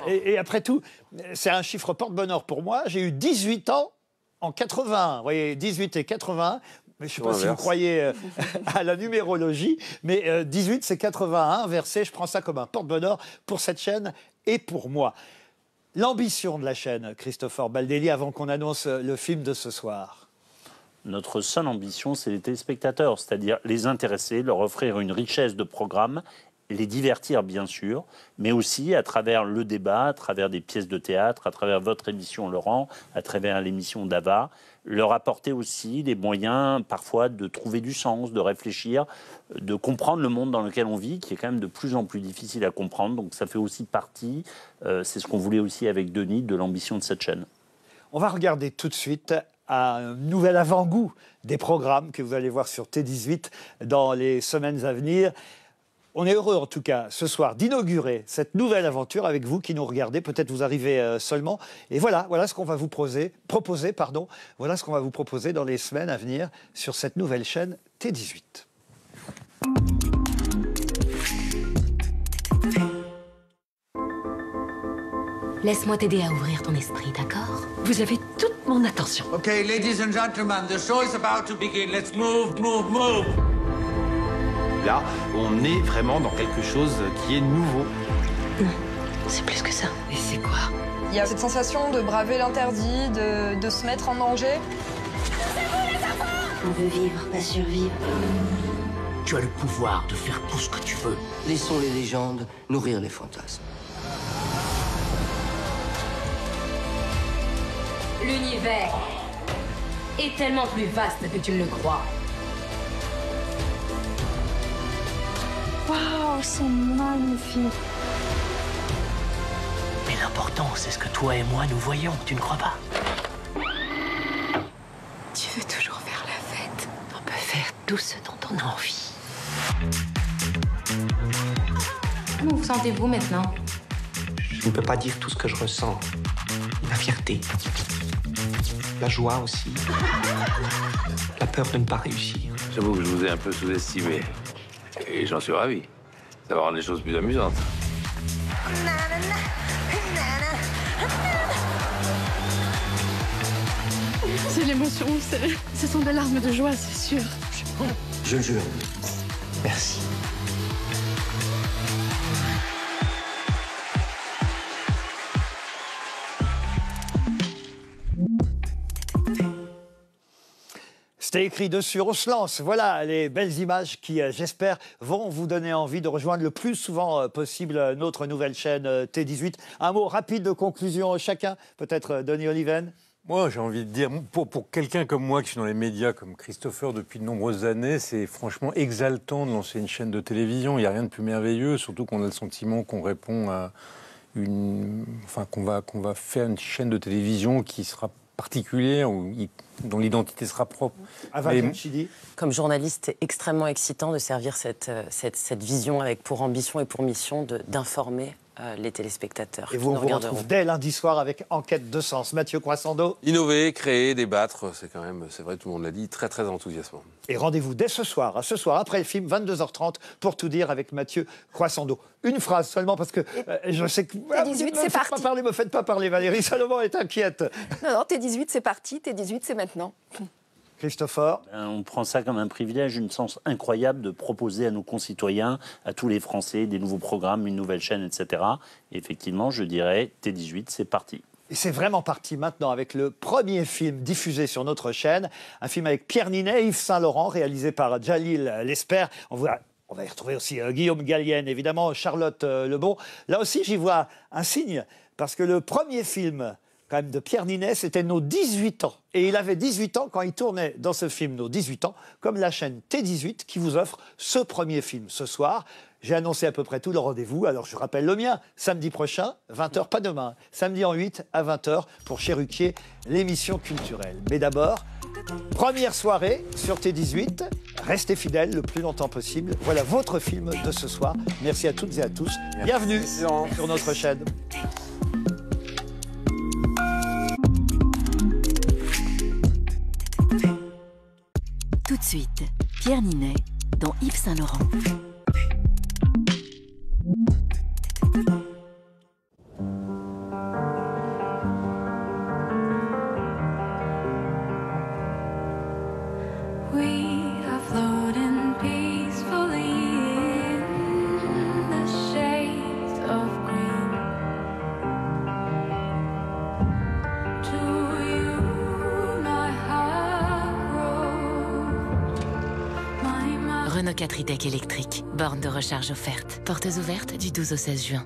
Et après tout, c'est un chiffre porte-bonheur pour moi. J'ai eu 18 ans en 81. Vous voyez, 18 et 81. Mais je ne sais pas si vous croyez à la numérologie, mais 18, c'est 81 inversé. Je prends ça comme un porte-bonheur pour cette chaîne et pour moi. L'ambition de la chaîne, Christopher Baldelli, avant qu'on annonce le film de ce soir. Notre seule ambition, c'est les téléspectateurs, c'est-à-dire les intéresser, leur offrir une richesse de programmes, les divertir bien sûr, mais aussi à travers le débat, à travers des pièces de théâtre, à travers votre émission Laurent, à travers l'émission d'Ava, leur apporter aussi des moyens parfois de trouver du sens, de réfléchir, de comprendre le monde dans lequel on vit, qui est quand même de plus en plus difficile à comprendre. Donc ça fait aussi partie, c'est ce qu'on voulait aussi avec Denis, de l'ambition de cette chaîne. On va regarder tout de suite un nouvel avant-goût des programmes que vous allez voir sur T18 dans les semaines à venir. On est heureux en tout cas ce soir d'inaugurer cette nouvelle aventure avec vous qui nous regardez. Peut-être vous arrivez seulement. Et voilà ce qu'on va vous proposer. Voilà ce qu'on va vous proposer dans les semaines à venir sur cette nouvelle chaîne T18. Laisse-moi t'aider à ouvrir ton esprit, d'accord? Vous avez toute mon attention. Okay, ladies and gentlemen, the show is about to begin. Let's move, move, move. Là, on est vraiment dans quelque chose qui est nouveau. C'est plus que ça. Et c'est quoi? Il y a cette sensation de braver l'interdit, de se mettre en danger. On veut vivre, pas survivre. Tu as le pouvoir de faire tout ce que tu veux. Laissons les légendes nourrir les fantasmes. L'univers est tellement plus vaste que tu ne le crois. Waouh, c'est magnifique. Mais l'important, c'est ce que toi et moi nous voyons, tu ne crois pas? Tu veux toujours faire la fête. On peut faire tout ce dont on a envie. Comment vous sentez-vous maintenant? Je ne peux pas dire tout ce que je ressens. La fierté. La joie aussi. La peur de ne pas réussir. J'avoue que je vous ai un peu sous-estimé. Et j'en suis ravi. Ça va rendre les choses plus amusantes. C'est l'émotion, ce sont des larmes de joie, c'est sûr. Je le jure. Merci. C'était écrit dessus, on se lance. Voilà les belles images qui, j'espère, vont vous donner envie de rejoindre le plus souvent possible notre nouvelle chaîne T18. Un mot rapide de conclusion chacun, peut-être Denis Oliven. Moi, j'ai envie de dire, pour quelqu'un comme moi qui suis dans les médias, comme Christopher depuis de nombreuses années, c'est franchement exaltant de lancer une chaîne de télévision. Il n'y a rien de plus merveilleux, surtout qu'on a le sentiment qu'on répond à qu'on va faire une chaîne de télévision qui sera particulière, dont l'identité sera propre. Comme journaliste, c'est extrêmement excitant de servir cette vision avec pour ambition et pour mission d'informer les téléspectateurs. Et vous, on vous retrouve dès lundi soir avec Enquête de sens. Mathieu Croissando. Innover, créer, débattre, c'est vrai, tout le monde l'a dit, très très enthousiasmant. Et rendez-vous dès ce soir, après le film, 22h30, pour tout dire avec Mathieu Croissando. Une phrase seulement, parce que je sais que... T18, c'est parti. Ne me faites pas parler, Valérie Salomon est inquiète. Non, T18, c'est parti, T18, c'est maintenant. Christopher. On prend ça comme un privilège, une chance incroyable de proposer à nos concitoyens, à tous les Français, des nouveaux programmes, une nouvelle chaîne, etc. Et effectivement, je dirais, T18, c'est parti. Et c'est vraiment parti maintenant avec le premier film diffusé sur notre chaîne, un film avec Pierre Ninet, Yves Saint-Laurent, réalisé par Djalil Lesper. On va y retrouver aussi Guillaume Gallienne, évidemment, Charlotte Lebon. Là aussi, j'y vois un signe, parce que le premier film quand même de Pierre Ninet, c'était Nos 18 ans. Et il avait 18 ans quand il tournait dans ce film Nos 18 ans, comme la chaîne T18 qui vous offre ce premier film ce soir. J'ai annoncé à peu près tout le rendez-vous, alors je rappelle le mien, samedi prochain, 20h, pas demain, samedi en 8 à 20h pour Cherruquier, l'émission culturelle. Mais d'abord, première soirée sur T18, restez fidèles le plus longtemps possible. Voilà votre film de ce soir. Merci à toutes et à tous. Bienvenue sur notre chaîne. Tout de suite, Pierre Ninet dans Yves Saint-Laurent. Renault 4 e-Tech électrique. Borne de recharge offerte. Portes ouvertes du 12 au 16 juin.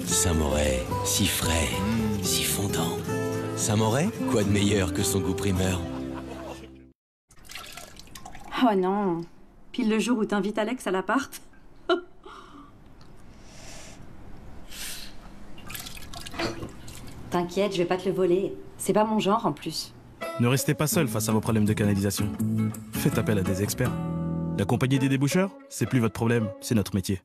Saint-Moret, si frais, si fondant. Saint-Moret, quoi de meilleur que son goût primeur? Oh non, pile le jour où t'invites Alex à l'appart. T'inquiète, je vais pas te le voler. C'est pas mon genre en plus. Ne restez pas seul face à vos problèmes de canalisation. Faites appel à des experts. La compagnie des déboucheurs, c'est plus votre problème, c'est notre métier.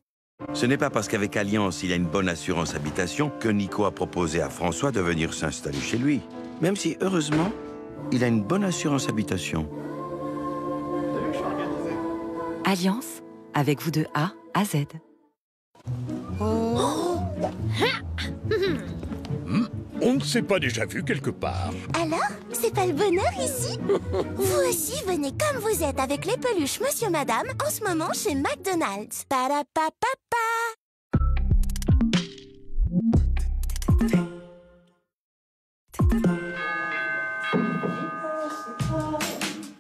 Ce n'est pas parce qu'avec Allianz, il a une bonne assurance habitation que Nico a proposé à François de venir s'installer chez lui. Même si, heureusement, il a une bonne assurance habitation. Allianz, avec vous de A à Z. On ne s'est pas déjà vu quelque part. Alors, c'est pas le bonheur ici? Vous aussi, venez comme vous êtes avec les peluches Monsieur Madame en ce moment chez McDonald's. Parapapapa.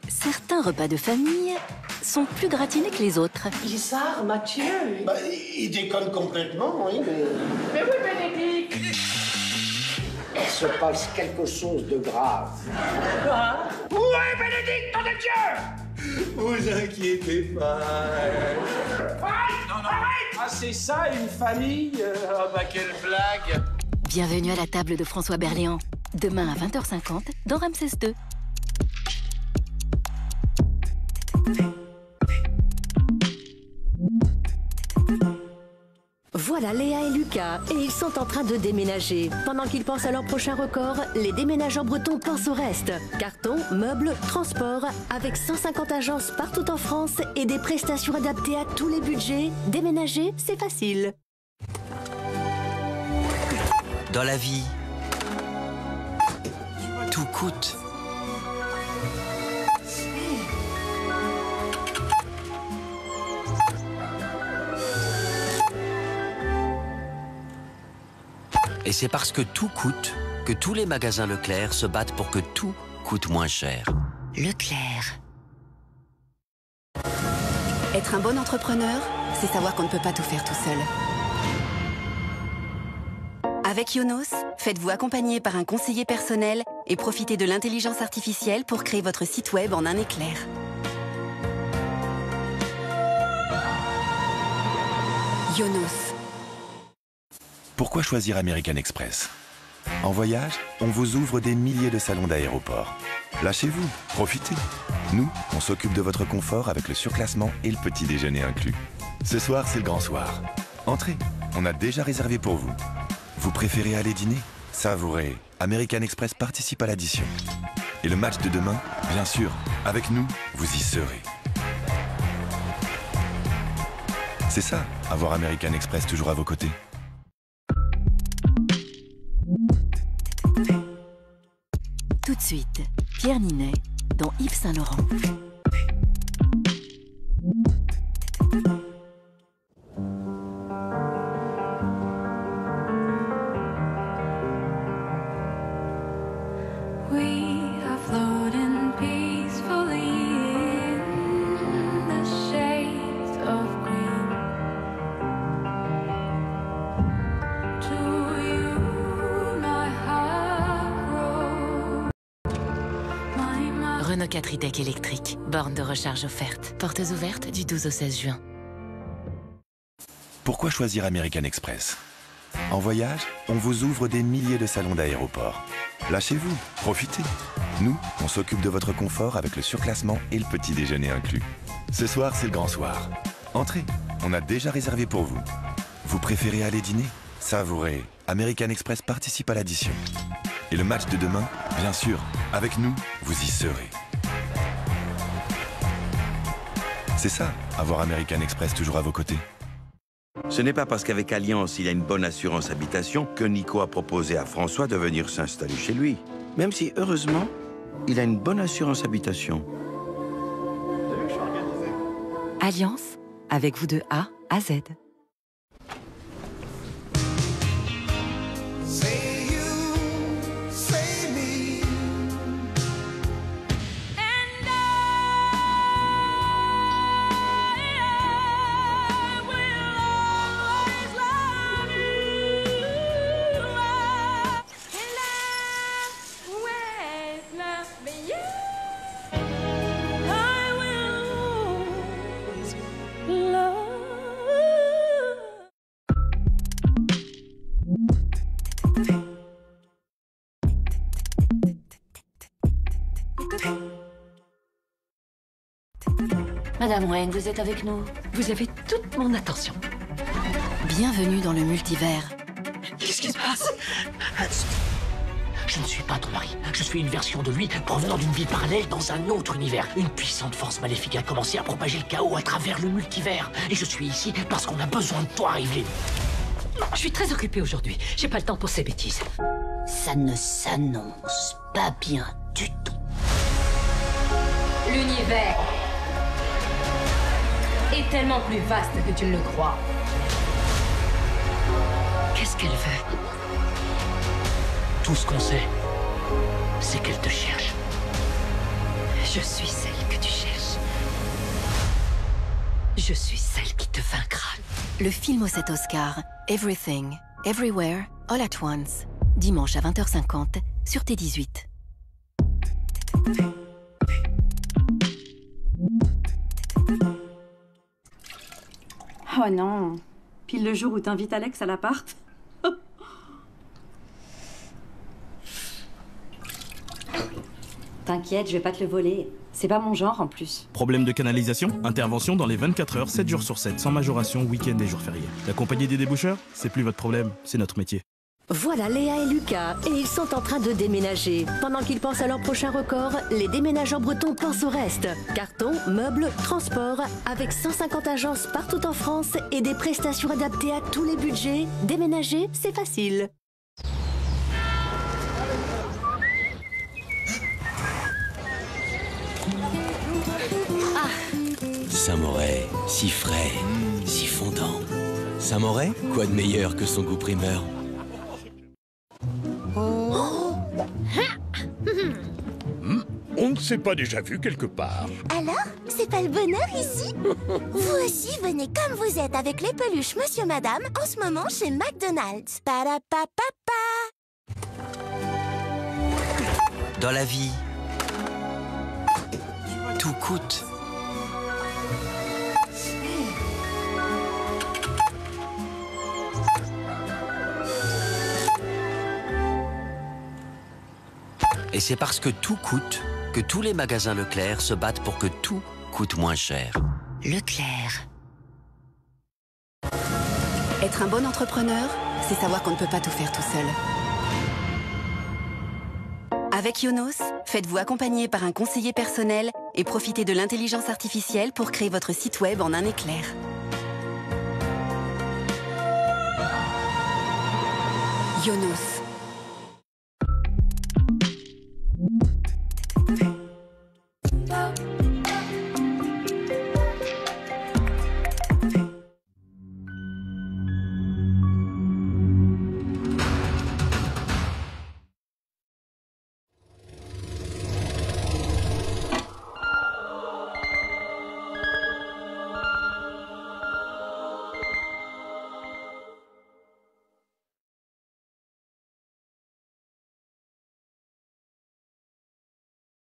Certains repas de famille sont plus gratinés que les autres. Bizarre, Mathieu. Bah, il déconne complètement, oui, mais... Mais oui, Bénédicte. Il se passe quelque chose de grave. Quoi? Où est Bénédicte, nom de Dieu? Vous inquiétez pas. Non, arrête! Ah, c'est ça, une famille? Ah, bah, quelle blague! Bienvenue à la table de François Berléand. Demain à 20h50 dans Ramsès II. Voilà Léa et Lucas, et ils sont en train de déménager. Pendant qu'ils pensent à leur prochain record, les déménageurs bretons pensent au reste. Carton, meubles, transport, avec 150 agences partout en France et des prestations adaptées à tous les budgets, déménager, c'est facile. Dans la vie, tout coûte. Et c'est parce que tout coûte que tous les magasins Leclerc se battent pour que tout coûte moins cher. Leclerc. Être un bon entrepreneur, c'est savoir qu'on ne peut pas tout faire tout seul. Avec Yonos, faites-vous accompagner par un conseiller personnel et profitez de l'intelligence artificielle pour créer votre site web en un éclair. Yonos. Pourquoi choisir American Express? En voyage, on vous ouvre des milliers de salons d'aéroport. Lâchez-vous, profitez. Nous, on s'occupe de votre confort avec le surclassement et le petit déjeuner inclus. Ce soir, c'est le grand soir. Entrez, on a déjà réservé pour vous. Vous préférez aller dîner? Savourez. American Express participe à l'addition. Et le match de demain, bien sûr, avec nous, vous y serez. C'est ça, avoir American Express toujours à vos côtés. Tout de suite, Pierre Ninet dans Yves Saint Laurent. Renault 4 e-Tech électrique. Borne de recharge offerte. Portes ouvertes du 12 au 16 juin. Pourquoi choisir American Express? En voyage, on vous ouvre des milliers de salons d'aéroport. Lâchez-vous, profitez. Nous, on s'occupe de votre confort avec le surclassement et le petit déjeuner inclus. Ce soir, c'est le grand soir. Entrez, on a déjà réservé pour vous. Vous préférez aller dîner? Savourez. American Express participe à l'addition. Et le match de demain, bien sûr, avec nous, vous y serez. C'est ça, avoir American Express toujours à vos côtés. Ce n'est pas parce qu'avec Allianz, il a une bonne assurance habitation que Nico a proposé à François de venir s'installer chez lui. Même si, heureusement, il a une bonne assurance habitation. Allianz, avec vous de A à Z. Madame Wayne, vous êtes avec nous. Vous avez toute mon attention. Bienvenue dans le multivers. Qu'est-ce qui se passe? Je ne suis pas ton mari. Je suis une version de lui provenant d'une vie parallèle dans un autre univers. Une puissante force maléfique a commencé à propager le chaos à travers le multivers. Et je suis ici parce qu'on a besoin de toi, Evelyn. Je suis très occupée aujourd'hui. J'ai pas le temps pour ces bêtises. Ça ne s'annonce pas bien du tout. L'univers est tellement plus vaste que tu ne le crois. Qu'est-ce qu'elle veut? Tout ce qu'on sait, c'est qu'elle te cherche. Je suis celle que tu cherches. Je suis celle qui te vaincra. Le film aux 7 Oscars, Everything, Everywhere, All at Once. Dimanche à 20h50 sur T18. Oh non. Pile le jour où t'invites Alex à l'appart. T'inquiète, je vais pas te le voler. C'est pas mon genre en plus. Problème de canalisation? Intervention dans les 24 heures, 7 jours sur 7, sans majoration, week-end et jours fériés. La compagnie des déboucheurs? C'est plus votre problème, c'est notre métier. Voilà Léa et Lucas, et ils sont en train de déménager. Pendant qu'ils pensent à leur prochain record, les déménageurs bretons pensent au reste. Carton, meubles, transport, avec 150 agences partout en France et des prestations adaptées à tous les budgets, déménager, c'est facile. Saint-Moret, si frais, si fondant. Saint-Moret, quoi de meilleur que son goût primeur? On ne s'est pas déjà vu quelque part. Alors, c'est pas le bonheur ici? Vous aussi, venez comme vous êtes avec les peluches Monsieur Madame en ce moment chez McDonald's. Parapapapa. Dans la vie, tout coûte. Et c'est parce que tout coûte que tous les magasins Leclerc se battent pour que tout coûte moins cher. Leclerc. Être un bon entrepreneur, c'est savoir qu'on ne peut pas tout faire tout seul. Avec Yonos, faites-vous accompagner par un conseiller personnel et profitez de l'intelligence artificielle pour créer votre site web en un éclair. Yonos.